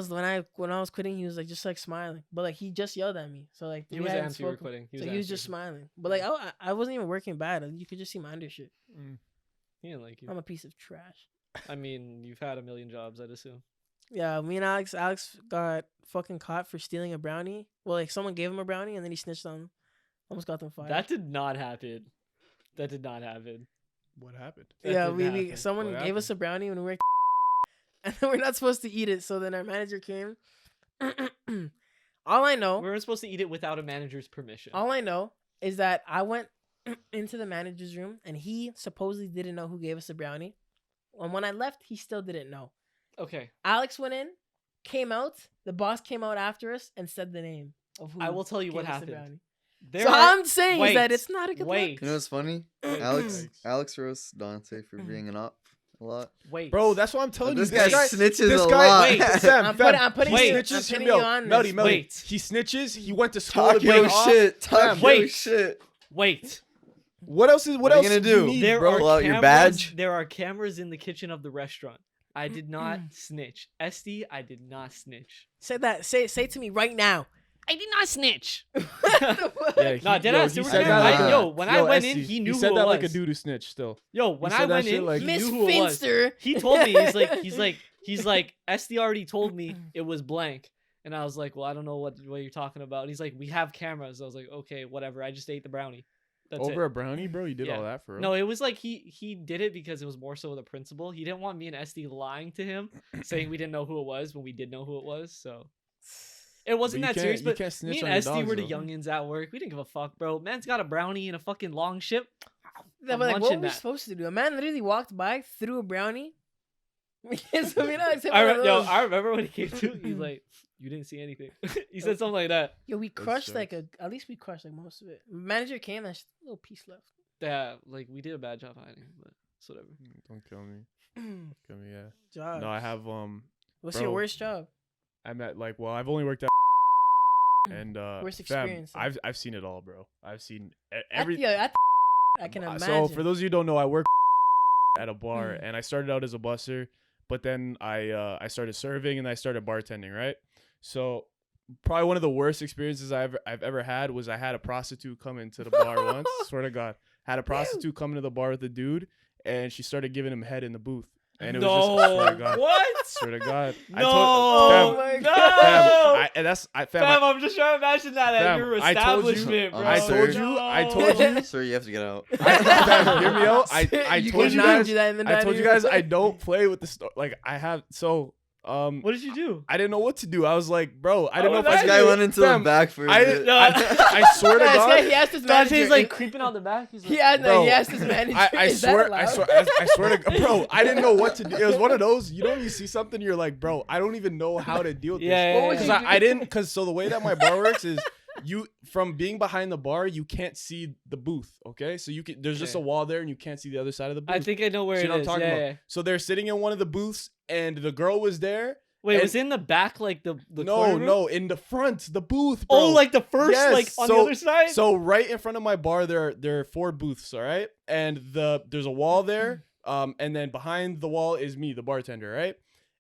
was quitting, he was like just like smiling, but like he just yelled at me, so like He we was hadn't anti. You were spoken. quitting. So he was just smiling, but like I wasn't even working bad. You could just see my under shit. He didn't like you. I'm a piece of trash. I mean, you've had a million jobs, I'd assume. Yeah, me and Alex got fucking caught for stealing a brownie. Well, like someone gave him a brownie and then he snitched on him. Almost got them fired. That did not happen. That did not happen. What happened? That yeah, didn't we happen. someone What gave us a brownie when we were and then we're not supposed to eat it. So then our manager came. All I know, We weren't supposed to eat it without a manager's permission. all I know is that I went into the manager's room and he supposedly didn't know who gave us the brownie. And when I left, he still didn't know. Okay. Alex went in, came out. The boss came out after us and said the name of who. I will tell you what gave us the happened. brownie. There So are- I'm saying is that it's not a good wait. look. You know what's funny? Wait. Alex roasts Dante for being an op a lot. Wait. Bro, that's what I'm telling you. This guy snitches this a guy, lot. Wait, Sam, I'm fam, putting Wait. you, snitches. I'm putting Yo, you on Melody, this. Melody. Wait. He snitches. He went to school Talk to break your off. shit. Talk Fam, your wait. shit. Wait. What else is? What What are else you gonna do? do? Need, There bro? are Pull out your cameras- badge? There are cameras in the kitchen of the restaurant. I did not snitch. Esty, I did not snitch. Say that. Say to me right now. I did not snitch. Yeah, Nah, deadass, he there were said cameras. that. Yo, when I went in, Esty, he knew said who that it like a was. dude who snitched. Still, Yo, when He I said that went shit in, like- he Miss knew who it was. Finster. He told me, he's like, Esty already told me it was blank. And I was like, well, I don't know what you're talking about. And he's like, we have cameras. I was like, okay, whatever. I just ate the brownie. That's over it. a brownie, bro. You did Yeah. all that for real? No, it was like he did it because it was more so the principal. He didn't want me and Esty lying to him, saying we didn't know who it was when we did know who it was. So it wasn't you that can't- serious. you But can't snitch me and on your Esty dogs, were the though. youngins at work. We didn't give a fuck, bro. Man's got a brownie and a fucking long ship. Yeah, I'm but like, what munching were we that. supposed to do? A man literally walked by, threw a brownie. So we not accept I one of those. I remember when he came to. He's like, "You didn't see anything." He said something like that. Yo, we That's crushed jokes. like at least we crushed like most of it. Manager came, there's a little piece left. Yeah, like we did a bad job hiding, but it's whatever. Don't kill me. Kill me. Yeah. Job. No, I have What's bro. your worst job? I'm at like, well, I've only worked at and Worst fam, experience, then. I've seen it all, bro. I've seen Every every. I can imagine. So for those of you who don't know, I work at a bar, Mm. and I started out as a busser, but then I started serving and I started bartending, right? So probably one of the worst experiences I've ever had was I had a prostitute come into the bar once. Swear to God, had a prostitute come into the bar with a dude, and she started giving him head in the booth, and it was just swear to God. what? Swear to God. No, Oh my no. God. Fam, I'm just trying to imagine that at Fam, your I told you- establishment, bro. I told you- No. I told you. Sir, you have to get out. Fam, hear me out. I You told could you not guys. do that in the I told you dining guys room. I don't play with the store. Like I have so What did you do? I didn't know what to do. I was like, bro, I didn't know Oh, if I This that should guy do went it. into the Fam, back for a I bit. didn't. I swear to Yeah, this guy, God. he asked his manager. Dante's like creeping out the back. He's like, he had Bro, he asked his manager. I "Is that swear, allowed?" I swear to bro, I didn't know what to do. It was one of those, you know, when you see something, you're like, bro, I don't even know how to deal with Yeah, this. yeah, Because yeah. I didn't, because so the way that my bar works is you, from being behind the bar, you can't see the booth, okay? So you can, there's just a Okay. wall there and you can't see the other side of the booth. I think I know where See it what I'm is. talking Yeah, about? yeah. So they're sitting in one of the booths and the girl was there. Wait, And- was it in the back, like the No, corner room? no, in the front, the booth, bro. Oh, like the first, Yes, like on the so- other side. So right in front of my bar, there are 4 booths, all right, and there's a wall there, and then behind the wall is me, the bartender, right,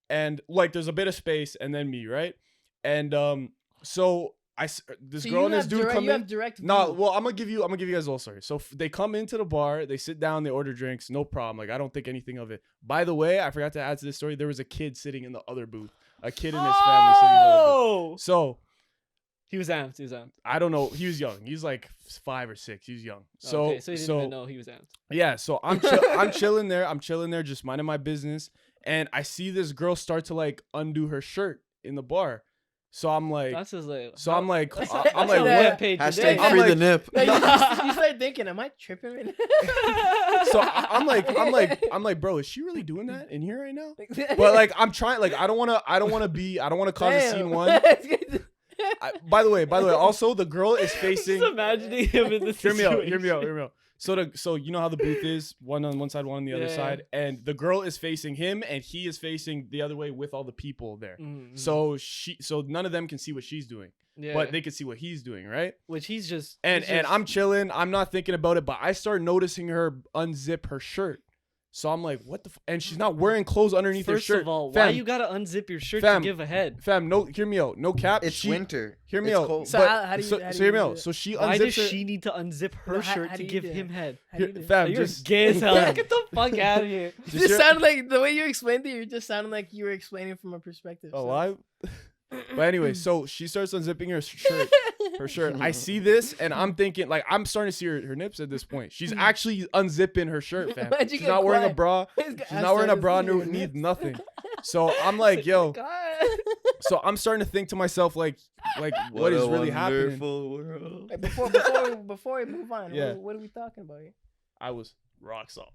and like there's a bit of space, and then me, right, and so this So girl you and this have dude direct- come you in. have direct No, view. well, I'm gonna give you guys a little story. So they come into the bar, they sit down, they order drinks, no problem. Like I don't think anything of it. By the way, I forgot to add to this story. There was a kid sitting in the other booth, a kid and his family sitting in the other booth. Oh, So He was amped. He was amped. I don't know. He was young. He's like 5 or 6. He was young. So Okay, so he didn't even know he was amped. yeah. So I'm I'm chilling there. I'm chilling there, just minding my business, and I see this girl start to like undo her shirt in the bar. So I'm like, That's just like. so I'm like, That's I'm that's like, how we what? get paid today. Hashtag free like- the nip. Like, you start thinking, am I tripping right now? So I'm like, bro, is she really doing that in here right now? But like, I'm trying. Like, I don't want to cause a scene one. By the way, also the girl is facing. Just imagining him in the Hear situation. me out. So you know how the booth is, one on one side, one on the other Yeah. side, and the girl is facing him, and he is facing the other way with all the people there. Mhm. So none of them can see what she's doing, Yeah. but they can see what he's doing, right? Which he's just. And he's and just- I'm chilling, I'm not thinking about it, but I start noticing her unzip her shirt. So I'm like, what the? And she's not wearing clothes underneath her First shirt. of all, why Fam, you gotta unzip your shirt Fam. to give a head? Fam, no, hear me out. No cap. It's winter. Hear me It's out. cold. So but- how do you- so how do hear you me do out. it? So she Why unzips does her. she need to unzip her No, how shirt do to you give do him it? head? How do you do it? Fam, You're just gay as hell. Fam. Get the fuck out of here. You Just just your- sounded like the way you explained it. You just sounded like you were explaining from a perspective. Oh, so- I. But anyway, so she starts unzipping her shirt. Her shirt. I see this, and I'm thinking, like, I'm starting to see her nips at this point. She's actually unzipping her shirt, fam. Why'd you She's get not wearing a quiet? bra. This guy She's not wearing a started bra seeing your underneath, nips. nothing. So I'm like, yo. God. So I'm starting to think to myself, like, what What is a really happening? wonderful world. Wait, before we move on, Yeah. what are we talking about here? I was rock solid.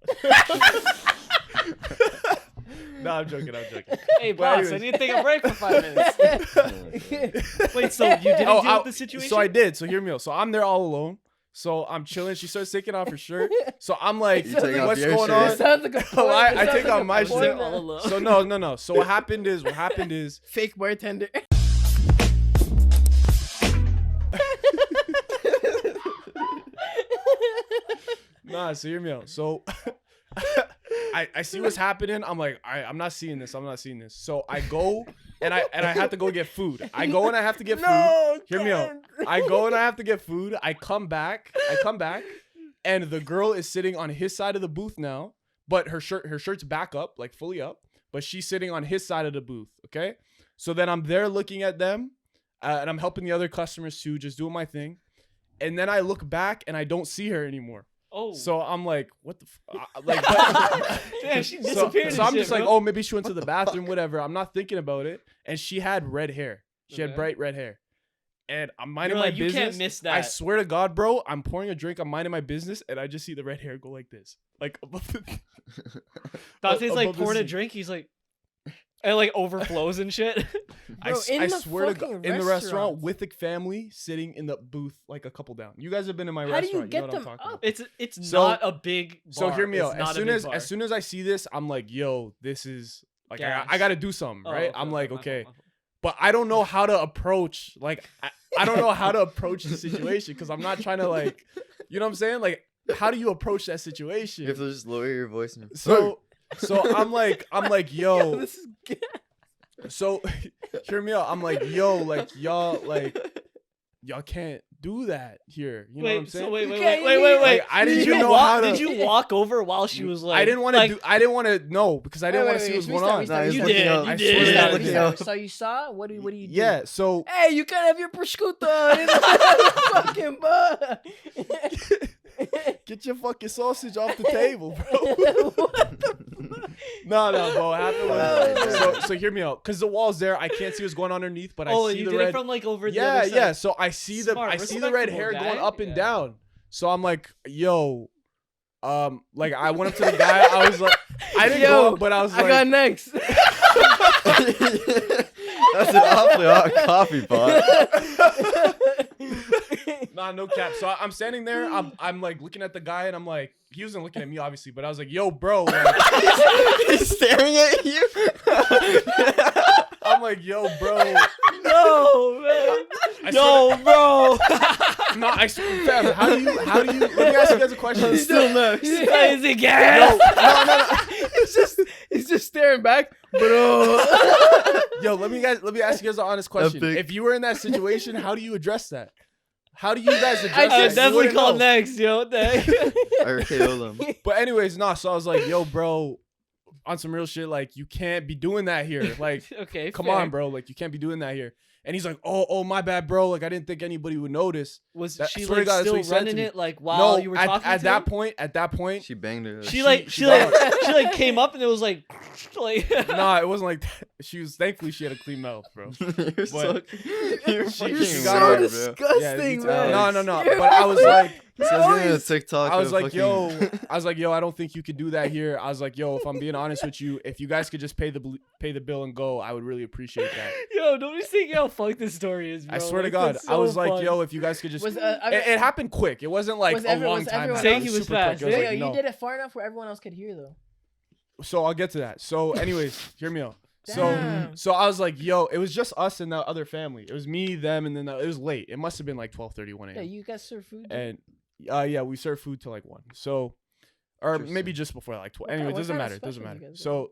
No, I'm joking. Hey, Well, boss, I anyways. need to take a break for 5 minutes. Wait, so you didn't Oh, deal with the situation? So I did. So hear me out. So I'm there all alone. So I'm chilling. She starts taking off her shirt. So I'm like, You take off what's your going shirt. on? It sounds like a Oh, porn. I It sounds take like off a my porn shirt. now. all alone. So no. So what happened is Fake bartender. nah. So hear me out. So I see what's happening. I'm like, I'm not seeing this. So I go and I have to go get food. I go and I have to get food. No, Hear me out. I go and I have to get food. I come back, and the girl is sitting on his side of the booth now, but her shirt's back up, like fully up, but she's sitting on his side of the booth. Okay, so then I'm there looking at them, and I'm helping the other customers too, just doing my thing, and then I look back and I don't see her anymore. Oh. So I'm like, what the like? But, Damn, she so, disappeared. so and I'm shit, just like, bro. oh, maybe she went to the bathroom, whatever. I'm not thinking about it, and she had red hair. She had Okay. bright red hair. And I'm minding You're my like, you business. can't miss I that. swear to God, bro, I'm pouring a drink. I'm minding my business, and I just see the red hair go like this, like above the. Dante's like above the pouring a seat. drink. He's like, and it like overflows and shit. I, Bro, s- in I the swear to God, fucking in the restaurant. restaurant with the family sitting in the booth, like a couple down. You guys have been in my How do you restaurant. get know what them I'm talking up? about. It's So- not a big. Bar. So hear me It's out. not As a soon big as bar. as soon as I see this, I'm like, yo, this is like Gas. I got to do something, Oh, right? okay, I'm like, my fault, okay. my fault. But I don't know how to approach I don't know how to approach the situation because I'm not trying to like, you know what I'm saying? Like, how do you approach that situation? You have to just lower your voice. And So I'm like, yo, This is good. so hear me out. I'm like, yo, like y'all can't do that here. You know what I'm Wait, saying? so wait. Like, I didn't Did you know walk, how to. Did you walk over while she was like? I didn't want to like, do. I didn't want to know because I didn't want to see what's going on. Nah, he's You looking did, up. you I did. swear to Yeah, God, looking yeah. up. So you saw? What do you do? Yeah. So Hey, you can't have your prosciutto in the fucking bar. get your fucking sausage off the table, bro. No, bro. What happened was, so hear me out. Cause the wall's there. I can't see what's going on underneath, but oh, I see you the did red. it from like over the Yeah, other side. yeah. So I see the Smart, red respectable hair guy. going up and Yeah. down. So I'm like, yo, like I went up to the guy. I was like, I didn't go up, but I was I like, got next. That's an awfully hot coffee pot. nah, no cap. So I'm standing there. I'm like looking at the guy, and I'm like, he wasn't looking at me obviously, but I was like, yo, bro. Like, He's staring at you. I'm like, yo, bro. No, man. I No, bro. No, I swear, fam, how do you, let me ask you guys a question. Still next. Is it gas? No. He's just staring back, bro. Yo, let me ask you guys an honest question. big- If you were in that situation, how do you address that? How do you guys address I that? You definitely wouldn't call know. next, yo. What the heck? I RKO'd him. But anyways, no, so I was like, yo, bro, on some real shit, like, you can't be doing that here. Like, Okay, come fair. on, bro. Like, you can't be doing that here. And he's like, oh, my bad, bro. Like, I didn't think anybody would notice. Was That- she swear to like God, that's still what he said to running me. it like while you were talking at to that him? point, She banged her. She she came up and it was like nah, it wasn't like that. She was thankfully she had a clean mouth, bro. You're so, But- you're she fucking got so her, weird, bro. disgusting, me man. too. No. You're But I was like, This guy's getting a TikTok. I was of like, fucking- yo, I don't think you could do that here. I was like, yo, if I'm being honest with you, if you guys could just pay the bill and go, I would really appreciate that. Yo, nobody's thinking how fucked this story is, bro. I swear to Like, God, that's I was so like, fun. yo, if you guys could just. Was, It happened quick. It wasn't like was a everyone- long was time. everyone It else- was He was super fast. quick. It was Yo, like, you no. did it far enough where everyone else could hear though. So I'll get to that. So, anyways, hear me out. Damn. So I was like, yo, it was just us and the other family. It was me, them, and then it was late. It must have been like 12:31 Yeah, a.m. you guys serve food. And yeah, we served food till like 1. So, or Interesting. maybe just before like 12. What Anyway, it kind- doesn't what matter. It kind of doesn't matter. specials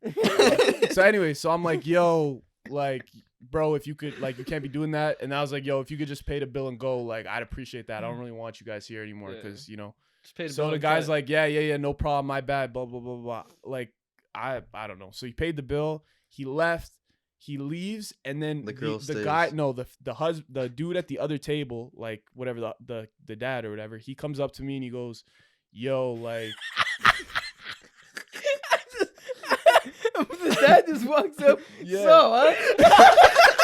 you guys So anyway, so I'm like, yo, like, bro, if you could, like, you can't be doing that. And I was like, yo, if you could just pay the bill and go, like, I'd appreciate that. I don't really want you guys here anymore Yeah. because, you know. Just pay the So bill the and guy's cut. like, yeah, no problem, my bad, blah blah blah blah. Like, I don't know. So he paid the bill. He left. He leaves, and then The girl the stays. guy, no, the dude at the other table, like whatever the dad or whatever, he comes up to me and he goes, "Yo, like." The dad just walks up. Yeah. So, huh?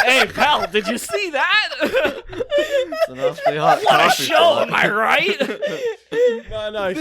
Hey, pal, did you see that? It's an awfully hot What a coffee show, shop. am I right? No,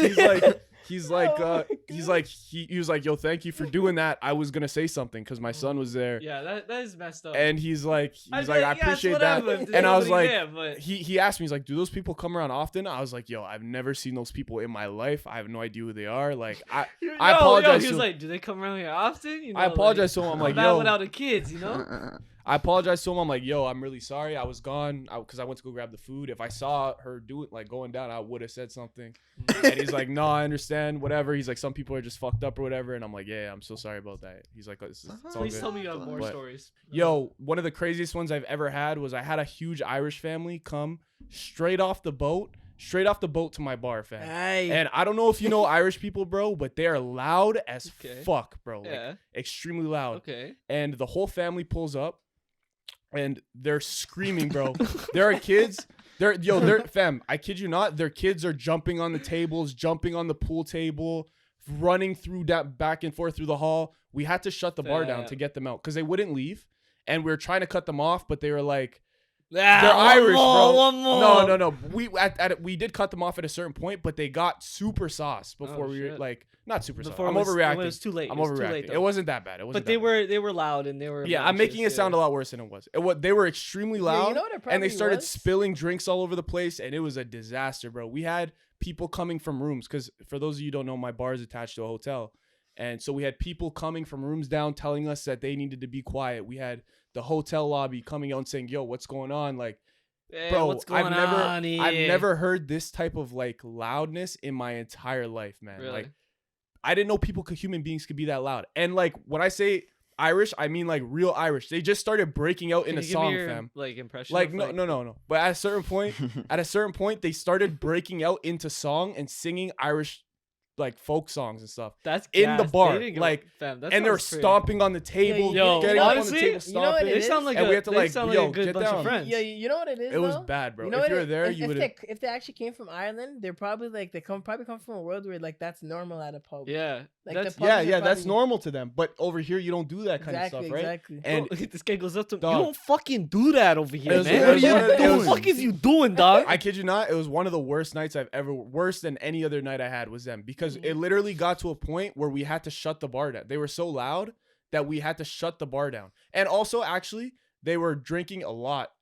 he was like, yo, thank you for doing that. I was gonna say something because my son was there, Yeah, that is messed up. and he's like, I'd be I yeah, it's appreciate that. whatever if there's And I was nobody like, there, but he asked me, he's like, do those people come around often? I was like, yo, I've never seen those people in my life. I have no idea who they are. Like, I apologize He to was him. like, do they come around here often? You know, I apologize to him. I'm like, bad yo, without the kids, you know? I apologize to him. I'm like, yo, I'm really sorry. I was gone because I went to go grab the food. If I saw her do it, like going down, I would have said something. And he's like, no, I understand. Whatever. He's like, some people are just fucked up or whatever. And I'm like, yeah, I'm so sorry about that. He's like, it's all Please good. tell me you have more But- stories. Yo, one of the craziest ones I've ever had was I had a huge Irish family come straight off the boat to my bar, fam. Hey. And I don't know if you know Irish people, bro, but they are loud as Okay. fuck, bro. Like, Yeah. extremely loud. Okay. And the whole family pulls up and they're screaming, bro. There are kids. They're fam, I kid you not, their kids are jumping on the tables, jumping on the pool table, running through that back and forth through the hall. We had to shut the bar down Damn. to get them out because they wouldn't leave. And we were trying to cut them off, but they were like, Yeah, they're Irish, bro. One more. No. We did cut them off at a certain point, but they got super sauce before Oh, we were shit. like, not super sauce. Before I'm it was- overreacting. When it was too late. I'm It was too overreacting. late, It though. wasn't that bad. It wasn't. But they that bad. were loud and they were. Yeah, I'm making it obnoxious, sound a yeah. lot worse than it was. They were extremely Yeah, loud, you know what it and they probably started was? spilling drinks all over the place, and it was a disaster, bro. We had people coming from rooms because, for those of you who don't know, my bar is attached to a hotel, and so we had people coming from rooms down telling us that they needed to be quiet. We had the hotel lobby coming out and saying, "Yo, what's going on?" Like, Hey, bro, what's going on here? I've never heard this type of like loudness in my entire life, man. Really? Like, I didn't know human beings could be that loud. And like when I say Irish, I mean like real Irish. They just started breaking out in Can a you give me song, your, fam. Like impression. Like of, no. But at a certain point, they started breaking out into song and singing Irish like folk songs and stuff. That's in the gas. bar, They didn't give a- like, fam, that and they were sounds pretty- stomping on the table, Yo, getting up on honestly, the table, you know what stomping. it They is? sound like And a, we had to, they like, sound yo, like a good get bunch down. of friends. Yeah, you know what it is. It was though? bad, bro. You know If what you were it- there, if, you if would have. they if they actually came from Ireland, they're probably like they probably come from a world where like that's normal at a pub. Yeah, Like, the that's pub- Yeah, Public yeah, that's probably- normal to them. But over here, you don't do that kind Exactly, of stuff, right? exactly. And Bro, this guy goes up to him. Dog. You don't fucking do that over here, It was- man. it What are was you one of- it doing? was- What the fuck is you doing, dog? I kid you not, it was one of the worst nights I've ever, worse than any other night I had was them because it literally got to a point where we had to shut the bar down. They were so loud that we had to shut the bar down. And also, actually, they were drinking a lot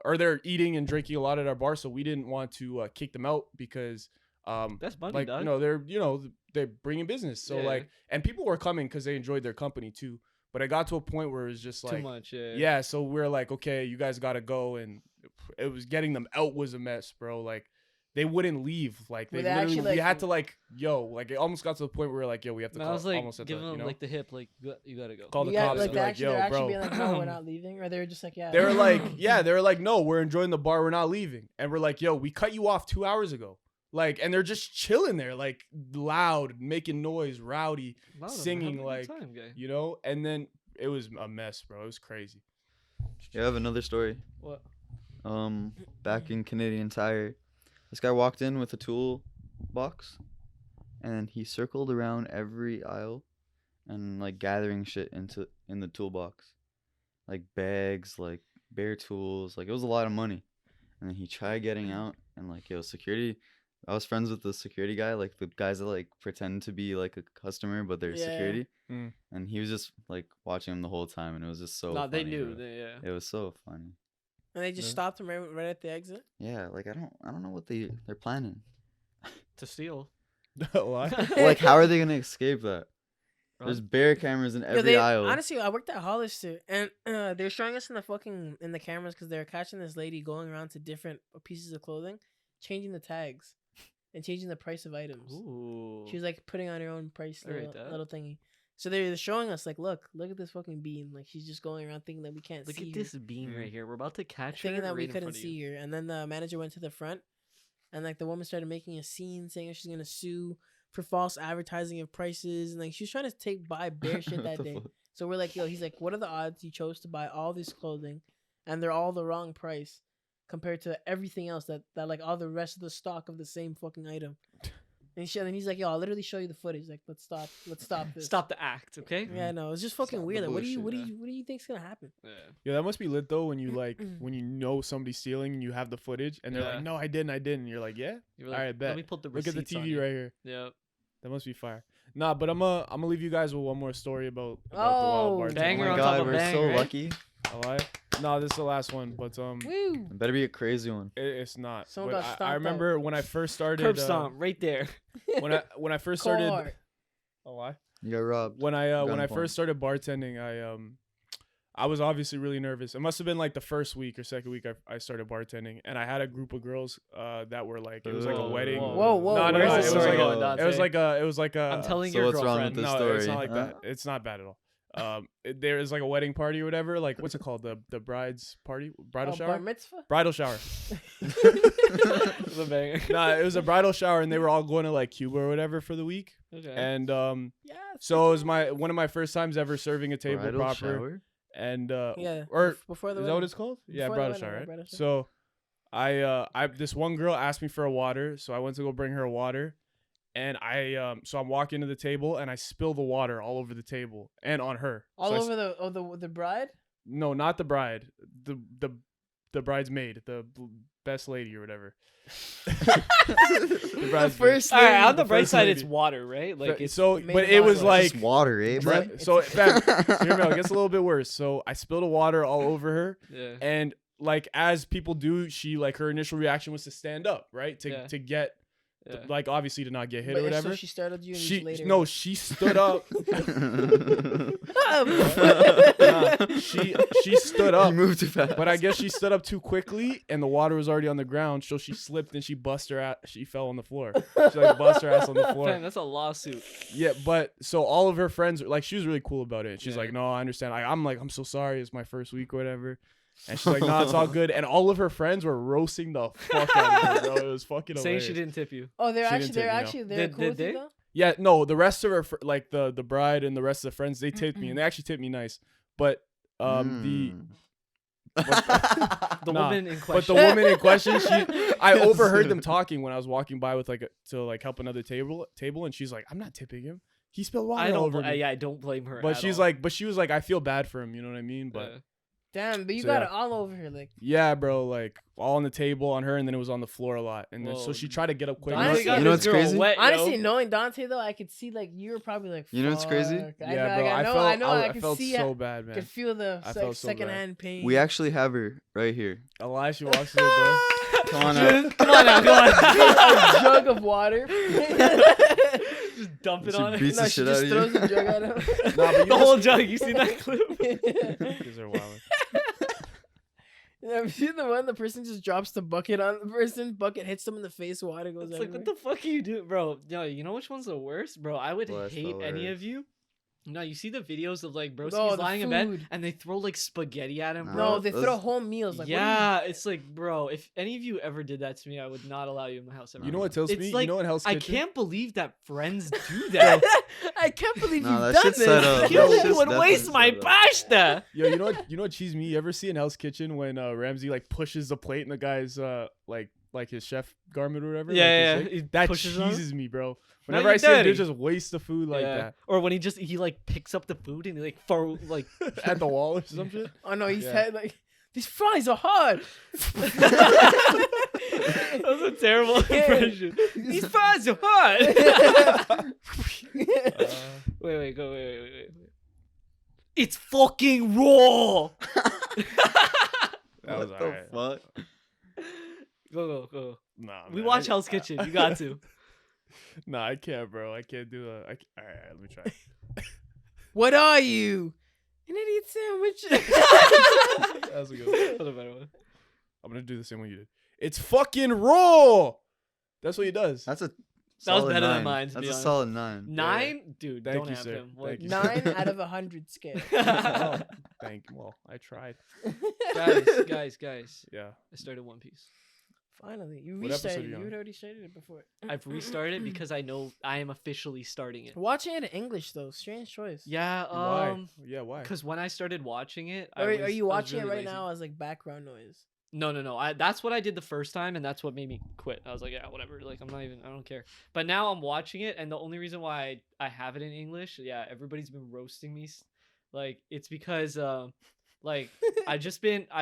or they're eating and drinking a lot at our bar, so we didn't want to kick them out because, That's money, like, dog. they're bringing business. So Yeah. like, and people were coming because they enjoyed their company too. But it got to a point where it was just Too like, much. Yeah. yeah, so we're like, okay, you guys gotta go, and it was getting them out was a mess, bro. Like they wouldn't leave. Like they Were they literally, actually, we like- had to like, yo, like it almost got to the point where we were like, yo, we have to And I call, was like almost at the, giving you him know, like the hip, like you gotta go. call the Yeah, cops like and be like, they're actually yo, being bro. like, no, we're not leaving, or they were just like, yeah. They were like, yeah, they were like, no, we're enjoying the bar, we're not leaving, and we're like, yo, we cut you off 2 hours ago. Like, and they're just chilling there, like loud, making noise, rowdy, Wow, singing, having a good like, time, guy. you know. And then it was a mess, bro. It was crazy. Yeah, I have another story. What? Back in Canadian Tire, this guy walked in with a tool box, and he circled around every aisle, and like gathering shit in the toolbox, like bags, like bare tools, like it was a lot of money. And then he tried getting out, and like yo, security. I was friends with the security guy, like the guys that like pretend to be like a customer, but they're Yeah. security. Mm. And he was just like watching him the whole time, and it was just so. No, they funny, knew. bro. Yeah. It was so funny. And they just Yeah. stopped him right at the exit. Yeah, like I don't know what they're planning. To steal. What? Like how are they gonna escape that? Run. There's bear cameras in Yo, every aisle. honestly, I worked at Hollister, and they're showing us in the cameras because they're catching this lady going around to different pieces of clothing, changing the tags, and changing the price of items. Ooh. She was like putting on her own price I rate little, that. little thingy. So they're showing us like, look at this fucking bean. Like she's just going around thinking that we can't Look see at her, this bean Mm. right here. We're about to catch thinking her that we right in couldn't front of you. see her. And then the manager went to the front, and like the woman started making a scene saying she's gonna sue for false advertising of prices, and like she was trying to buy bare shit What that the day. fuck? So we're like, yo, he's like, what are the odds you chose to buy all this clothing, and they're all the wrong price compared to everything else that like all the rest of the stock of the same fucking item. And he's like, yo, I'll literally show you the footage. Like, let's stop this. Stop the act, okay? Yeah, no, it's just fucking Stop weird. the Like, what do bullshit, you think's gonna happen? Yeah. Yeah, that must be lit though when you when you know somebody's stealing and you have the footage and they're Yeah. like, no, I didn't, and you're like, yeah, You all right, bet. Let me put the Look at the receipts on TV you. right here. Yep. That must be fire. Nah, but I'm gonna leave you guys with one more story about the Oh, wild bartender. Oh banger my on top god, of we're bang, so right? lucky. I lie? No, this is the last one, but Woo! It better be a crazy one. it's not. Someone But got I stomped remember when I first started. Curb stomp right there. When I first started. Car. Oh, why? You got robbed. When I Gunpoint. first started bartending, I was obviously really nervous. It must have been like the first week or second week I started bartending, and I had a group of girls that were like it was like a Whoa. wedding. Whoa, whoa, No, no, Where's no, the it was story like going, a, Dante? it was like a. I'm telling So your what's wrong girlfriend. with this No, story? it's not like huh? that. It's not bad at all. There is like a wedding party or whatever. Like what's it called? The bride's party, bridal shower, Bar mitzvah. bridal shower. The banger. Nah, it was a bridal shower, and they were all going to like Cuba or whatever for the week. Okay. And Yeah. so it was one of my first times ever serving a table Bridal proper. shower? And Yeah. or before the is that what wedding. it's called? Yeah, Before the bridal wedding, shower, yeah, right? bridal shower. So I this one girl asked me for a water, so I went to go bring her a water, and so I'm walking to the table and I spill the water all over the table and on her. All So over the bride. no, not the bride, the bridesmaid, the best lady or whatever. The bridesmaid. first All right, lady, on the the bright first side, lady. it's water, right? Like it's so, made but of it was water. like Just water, eh, bro? so fam, hear me out, it gets a little bit worse. So I spilled the water all over her. yeah. And like as people do, she like her initial reaction was to stand up, right? Yeah. To get Yeah. like obviously to not get hit or But- whatever. So she started you and she you later. no, she stood up. Nah, she stood up. You moved too fast. But I guess she stood up too quickly and the water was already on the ground, so she slipped and she she fell on the floor. She like bust her ass on the Fam, floor. that's a lawsuit. Yeah, but so all of her friends like she was really cool about it. She's Yeah. like, "No, I understand." I'm like, "I'm so sorry. It's my first week or whatever." And she's like, "No, it's all good." And all of her friends were roasting the fuck out of her, bro. It was fucking Saying hilarious. she didn't tip you. Oh, She didn't tip me, no. they're Did- cool with did you they? though? Yeah, no, the rest of her like the bride and the rest of the friends, they tipped me and they actually tipped me nice. But Mm. The Nah, woman in but question. the woman in question, I overheard them talking when I was walking by with to like help another table, and she's like, "I'm not tipping him. He spilled water I all don't. over me." Yeah, I don't blame her. But at she's all. like, she was like, "I feel bad for him." You know what I mean? But Yeah. Damn, but you So, got yeah. it all over her. Like, yeah, bro, like all on the table on her, and then it was on the floor a lot, and then, so Whoa. she tried to get up quick. Honestly, got you know this what's girl crazy? wet, yo. honestly, knowing Dante though, I could see like you were probably like. You know what's crazy? "Fuck." Yeah, bro, I could felt see. so bad, I man. could feel the I felt so bad. secondhand pain. We actually have her right here. Elisha walks through the door. Come on out. Come on now, come on. a jug of water. Just dump it She on her. beats No, the she shit just out of throws you. the jug at him. Nah, but you The whole just- jug. You seen that clip? These are wild. Have you seen the one the person just drops the bucket on the person? Bucket hits them in the face. Water goes It's like, everywhere. what the fuck are you doing, bro? Yo, you know which one's the worst, bro? I would Bless the hate any Lord. of you No, you see the videos of like broski's No, the lying in bed food. and they throw like spaghetti at him, Nah. bro. No, they those- throw whole meals. Like, Yeah, it's like, bro, if any of you ever did that to me, I would not allow you in my house ever. You know what tells It's me? like, you know what Hell's I Kitchen? can't believe that friends do What that. do you I can't believe Nah, you've that done shit's this. set up. You That shit's would definitely waste my set up. pasta. Yo, you know what? You know what cheese me? You ever see in Hell's Kitchen when Ramsey like pushes the plate in the guy's like his chef garment or whatever? Yeah, like, yeah, his thing? he That pushes on him? cheeses me, bro. Now Whenever you're I see him, dirty. they just waste the food like Yeah. Or when he like picks up the food and he like throw like that at the wall or some shit. Oh no, he Yeah. said like these fries are hard. That was a terrible impression. These fries are hot. Wait, wait. It's fucking raw. That was What the alright. fuck? Go. Nah, We man, watch Hell's Kitchen. You got to. Nah, I can't, bro. I can't do that. All right, let me try. What are you? An idiot sandwich. That was a good one. That's a better one. I'm gonna do the same one you did. It's fucking raw. That's what he does. That's a That was solid better than 9. mine, to That's be a honest. solid 9. 9? Dude, Thank don't you, have sir. him. What? Thank you. 9 out of 100 scale. Oh, thank. Well, I tried. Guys. Yeah. I started One Piece. Finally, you What episode restarted. you You on? had already started it before. I've restarted it because I know I am officially starting it. Watching it in English though, strange choice. Yeah, Why? Yeah, why? because when I started watching it, Or are you I was watching really it right lazy. now as like background noise? No. That's what I did the first time, and that's what made me quit. I was like, yeah, whatever. Like, I don't care. But now I'm watching it, and the only reason why I have it in English, yeah, everybody's been roasting me. Like, it's because, like, I've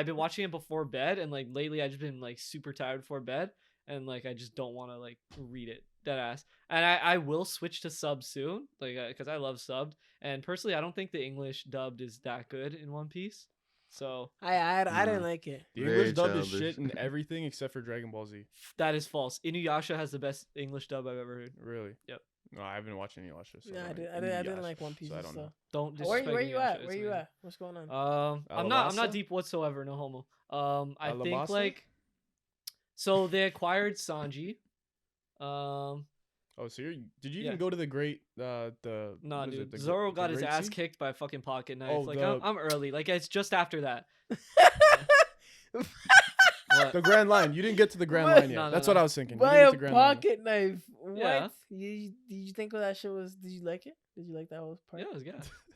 been watching it before bed, and like lately I've just been like super tired before bed, and like I just don't want to like read it. Dead ass. And I will switch to sub soon, like, because I love subbed. And personally, I don't think the English dubbed is that good in One Piece. So I didn't like it. The Very English dub is childish. shit in everything except for Dragon Ball Z. that is false. Inuyasha has the best English dub I've ever heard. Really? Yep. No, I haven't watched any Yasha. So Yeah, I, don't did, know. I, did, I didn't Inuyasha, like One Piece so I and don't know. stuff. Don't disrespect Where you Inuyasha, at? it's Where you amazing. at? What's going on? I'm not Alabasta? deep whatsoever, no homo. I think Alabasta? like so they acquired Sanji. Oh, so did you Yeah. even go to the great No, what is dude. it, the Zoro the got his great ass sea? kicked by a fucking pocket knife. Oh, like the- I'm early. Like it's just after that. What? The Grand Line. You didn't get to the Grand What? Line yet. No, no, That's no. what I was thinking. You By didn't a get to Grand Line yet. pocket knife. What? Yeah. Did you think that shit was? Did you like it? Did you like that whole part? Yeah, it was good.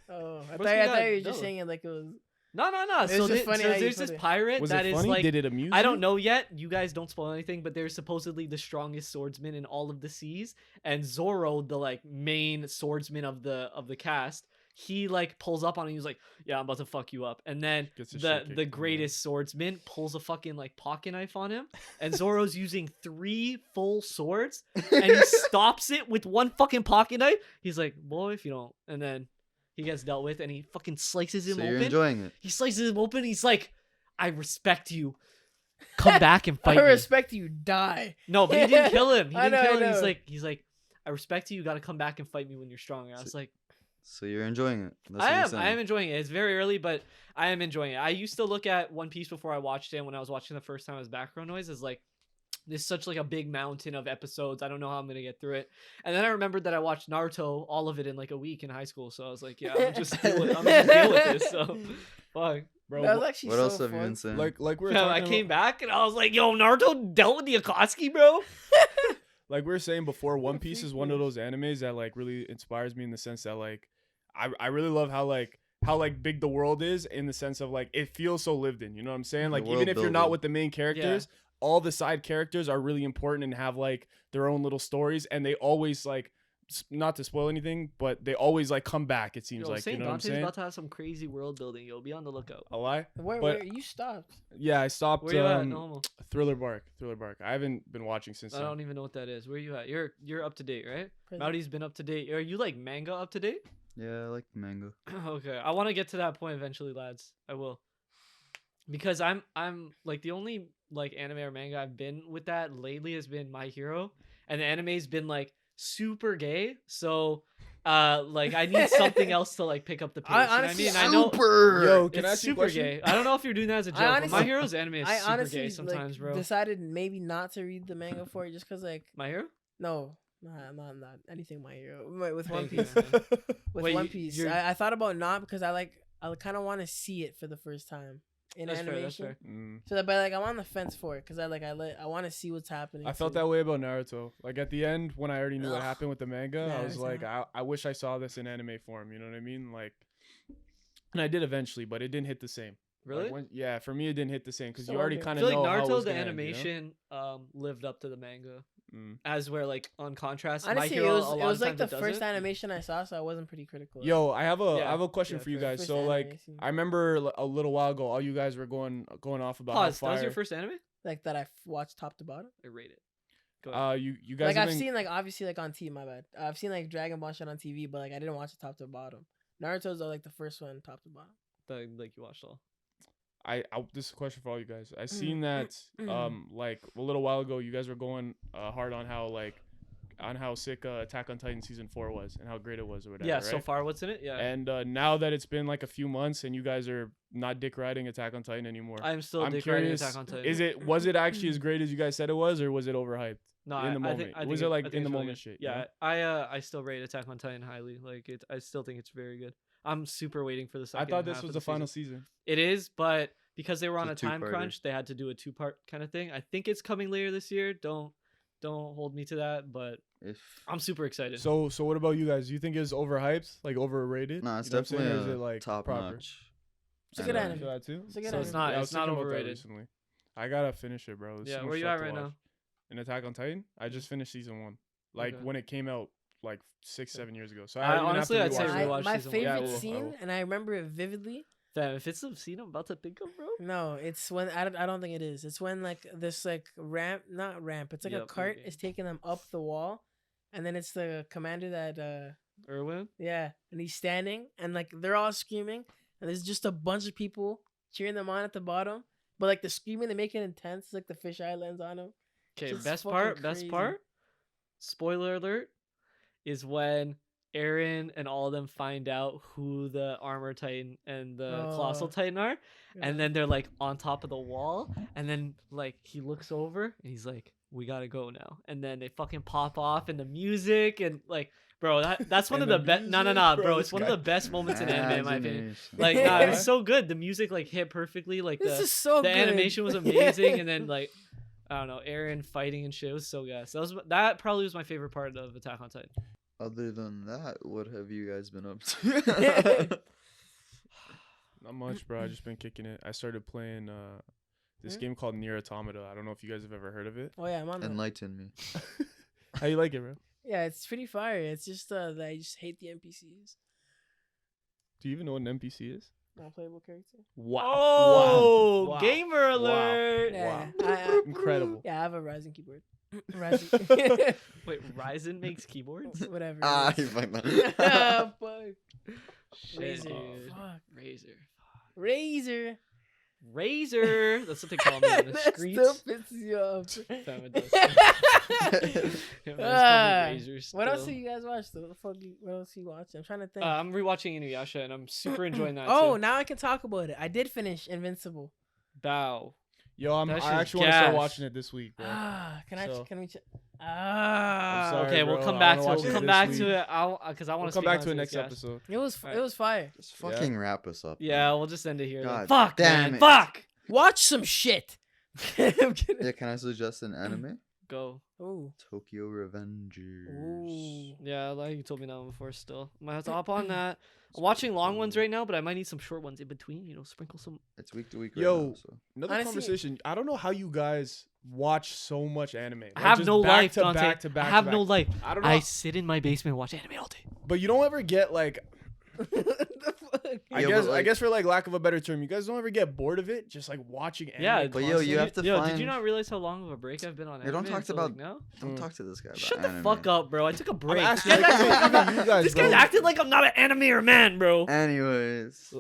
Oh, I What's thought, we I got? thought you were just No. saying it like it was. No. It's So, just funny how you there's put this it. pirate Was that it is funny? like Did it amuse I you? don't know yet. You guys don't spoil anything, but they're supposedly the strongest swordsman in all of the seas. And Zoro, the like main swordsman of the cast, he like pulls up on him. He's like, "Yeah, I'm about to fuck you up." And then Gets his shit kicked in the the greatest swordsman pulls a fucking like pocket knife on him, and Zoro's using 3 full swords, and he stops it with one fucking pocket knife. He's like, "Boy, if you don't," and then he gets dealt with, and he fucking slices him So you're open. enjoying it. He slices him open. He's like, "I respect you. Come back and fight I me." respect you. Die. No, but he didn't kill him. He I didn't know, kill I him. know. He's like, "I respect you. You got to come back and fight me when you're stronger." I was like, So you're enjoying it. That's what I you're am. saying. I am enjoying it. It's very early, but I am enjoying it. I used to look at One Piece before I watched it. And when I was watching the first time as background noise, is like, there's such like a big mountain of episodes. I don't know how I'm gonna get through it. And then I remembered that I watched Naruto, all of it in like a week in high school. So I was like, yeah, I'm just deal with this. So, fuck. Bro, That was actually What so else have fun. you been saying? like we were Fam, talking I came about, back and I was like, yo, Naruto dealt with the Akatsuki, bro. like we were saying before, One Piece freak is one of was. those animes that like really inspires me in the sense that like I really love how big the world is in the sense of like it feels so lived in. You know what I'm saying? The Like even world if you're not building. with the main characters, all the side characters are really important and have like their own little stories, and they always like not to spoil anything, but they always like come back. It seems Yo, like Saint you know what I'm Dante's saying. about to have some crazy world building. Yo, be on the lookout. A lie? Where you stopped? Yeah, I stopped. Where you at? No homo. Thriller Bark. I haven't been watching since. I then. don't even know what that is. Where you at? You're up to date, right? Present. Mauri's been up to date. Are you like manga up to date? Yeah, I like the manga. Okay, I want to get to that point eventually, lads. I will. Because I'm like the only like anime or manga I've been with that lately has been My Hero, and the anime's been like super gay. So like I need something else to like pick up the pace. I you know what honestly- I mean, I know Super. Yo, can I it's ask you a super question? gay. I don't know if you're doing that as a joke. I but honestly- My Hero's anime is I super honestly gay sometimes, like, bro. decided maybe not to read the manga for it just because like My Hero? no Not anything My Hero. With One Thank you, Piece. man. With Wait, One Piece, I thought about not because I kind of want to see it for the first time in That's fair. animation. That's fair. Mm. So, but like I'm on the fence for it because I want to see what's happening. I felt too. that way about Naruto. Like at the end, when I already knew what Ugh. happened with the manga, I was Naruto. like, I wish I saw this in anime form. You know what I mean? Like, and I did eventually, but it didn't hit the same. Really? Like yeah, for me it didn't hit the same because So you already wonder- I kind of feel know like how it Naruto, was the gonna end, you know? animation, lived up to the manga. Mm. As where like on contrast, My Honestly, Hero, it a lot was of like the times it first doesn't. animation I saw, so I wasn't pretty critical. Yo, I have Yeah. a question Yeah, for you for guys. first So like, animation. I remember a little while ago, all you guys were going off about Pause. how That fire. was your first anime? Like that I watched top to bottom. I rate it. Go ahead. You guys Like have I've been- seen like obviously like on TV. My bad. I've seen like Dragon Ball shit on TV, but like I didn't watch it top to bottom. Naruto's like the first one top to bottom. Like you watched all. This is a question for all you guys. I seen that like a little while ago, you guys were going hard on how sick Attack on Titan season 4 was and how great it was or whatever. Yeah. right? So far, what's in it? Yeah. And now that it's been like a few months and you guys are not dick riding Attack on Titan anymore, I'm still I'm dick riding curious. Attack on Titan. Was it actually as great as you guys said it was, or was it overhyped? No, in the I moment? think, I think Was it like I think in the it's really moment good. shit, you Yeah, know? I still rate Attack on Titan highly. Like it, I still think it's very good. I'm super waiting for the I second. thought this half was of the final season. season. It is, but because they were on a It's a time two-parter. crunch, they had to do a 2-part kind of thing. I think it's coming later this year. Don't hold me to that, but If I'm super excited. So what about you guys? Do you think it's overhyped, like overrated? no, it's You know what I'm saying? definitely Or is it like top proper? notch. It's a good anime. anime. For that too? It's a good So it's anime. not- Yeah, I it's was not thinking about that overrated. recently. I gotta finish it, bro. There's Yeah, so much where you stuff at to right watch. now? In Attack on Titan, I just finished season 1, like Okay. when it came out, like 6-7 years ago. So I I even honestly, have to I'd say rewatch it. rewatch My season one. favorite Yeah, I will. scene, and I remember it vividly. Fam, if it's the scene I'm about to think of, bro. No, it's when I don't think it is. It's when like this like not ramp. It's like Yep, a cart okay. is taking them up the wall, and then it's the commander that Irwin. yeah, and he's standing, and like they're all screaming, and there's just a bunch of people cheering them on at the bottom. But like the screaming, they make it intense. Like the fisheye lens on them. Okay, Just best fucking part. crazy. Spoiler alert, is when Eren and all of them find out who the Armor Titan and the Colossal Oh. Titan are, Yeah. and then they're like on top of the wall, and then like he looks over and he's like, "We gotta go now," and then they fucking pop off and the music and like, bro, that's one of And the the best. No, music, bro, bro, it's this one guy- of the best moments in anime in my opinion. Imagination. Like, nah, it was Yeah. so good. The music like hit perfectly. Like This the is so the good. animation was amazing, and then like I don't know, Eren fighting and shit it was so good. So that probably was my favorite part of Attack on Titan. Other than that, what have you guys been up to? Not much, bro. I just been kicking it. I started playing this Hmm? game called Nier Automata. I don't know if you guys have ever heard of it. Oh yeah, I'm on that. Enlighten me. How you like it, bro? Yeah, it's pretty fire. It's just that I just hate the NPCs. Do you even know what an NPC is? Non-playable character. Wow. Oh, Wow. gamer Wow. alert! Yeah, Wow. Incredible. Yeah, I have a Ryzen keyboard. Ryzen. Wait, Ryzen makes keyboards? Whatever. it Ah, is. you find that. Ah, fuck. Shit, Razer. dude. Fuck. Razor. Razer. Razor. That's what they call me on the That streets. still pisses you off. Fam, it does. Yeah, man, just call me Ah, Razor what else still. have you guys watched? Though? What else you watching? I'm trying to think. I'm rewatching Inuyasha and I'm super enjoying that. Oh, too. now I can talk about it. I did finish Invincible. Bow. Yo, I That shit's actually want to start gas. watching it this week, bro. Can So- we? Ah, sorry, Okay, we'll bro. come I back wanna to watch it. it We'll come this back week. to it. Because I want We'll to come back to it next episode. it was Alright. fire. Just fucking wrap us up. Yeah, man. we'll just end it here. then. God Fuck, damn man. it. Fuck. Watch some shit. I'm kidding. Yeah, can I suggest an anime? Go. Ooh. Tokyo Revengers. Ooh. Yeah, like you told me that one before. Still, might have to hop on that. I'm watching long ones right now, but I might need some short ones in between. You know, sprinkle some. It's week to week right Yo. now, so. Another Honestly- conversation. I don't know how you guys watch so much anime. I Like, have just no back life, to Dante. back to back I to have back. no life. I don't know. I sit in my basement and watch anime all day. But you don't ever get like the fuck? I Yeah, guess but, I like- guess for like lack of a better term, you guys don't ever get bored of it, just like watching anime. Yeah, But yo, you constantly? have to Yo, did find. you not realize how long of a break I've been on? Yeah, don't anime talk until, about- now. Don't Mm. talk to this guy about Shut the anime. fuck up, bro. I took a break. This asking guy's like acting like I'm- you guys, this guy's bro. acting like I'm not an anime or man, bro. Anyways.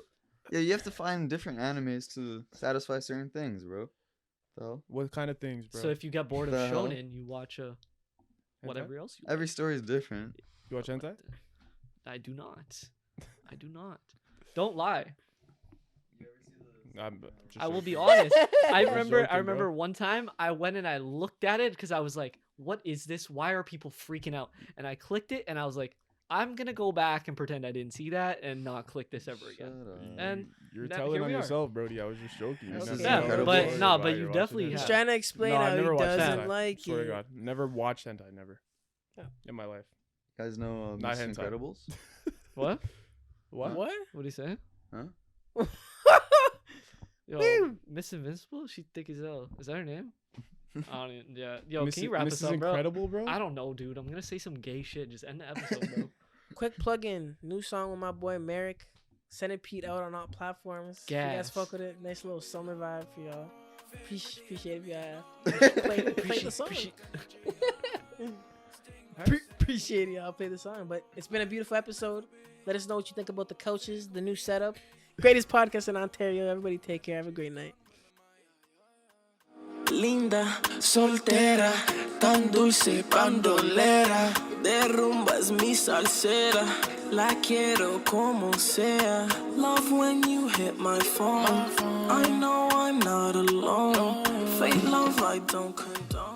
Yeah, you have to find different animes to satisfy certain things, bro. So, What kind of things, bro? So if you get bored of The hell? shonen, you watch whatever else you. every story is different. You watch hentai? I do not. I do not. Don't lie. I will be honest. I joking, remember bro. one time I went and I looked at it because I was like, what is this? Why are people freaking out? And I clicked it and I was like, I'm gonna go back and pretend I didn't see that and not click this ever again. And You're that- telling here on we are. yourself, Brody. I was just joking. You This never is know incredible. why But no, but you're you watching definitely hentai. He's have. trying to explain No, I've how he never watched doesn't hentai. like Swear to it. God, never watched hentai. Never. Yeah. In my life. You guys know Not Miss hentai. Incredibles? What? What? What? What do you say? Huh? Yo, Woo. Miss Invincible? She thick as hell. Is that her name? I don't even, yeah. Yo, Miss- can you wrap Mrs. us up, bro? Incredible, bro? I don't know, dude. I'm gonna say some gay shit. Just end the episode, bro. Quick plug-in. New song with my boy Merrick. Centipede out on all platforms. If you guys Gas. fuck with it. Nice little summer vibe for y'all. Appreciate if y'all play the song. Appreciate y'all play the song. But it's been a beautiful episode. Let us know what you think about the coaches, the new setup. Greatest podcast in Ontario. Everybody take care. Have a great night. Linda, soltera, tan dulce, bandolera, derrumbas mi salsera, la quiero como sea. Love when you hit my phone. I know I'm not alone. Fake love I don't condone.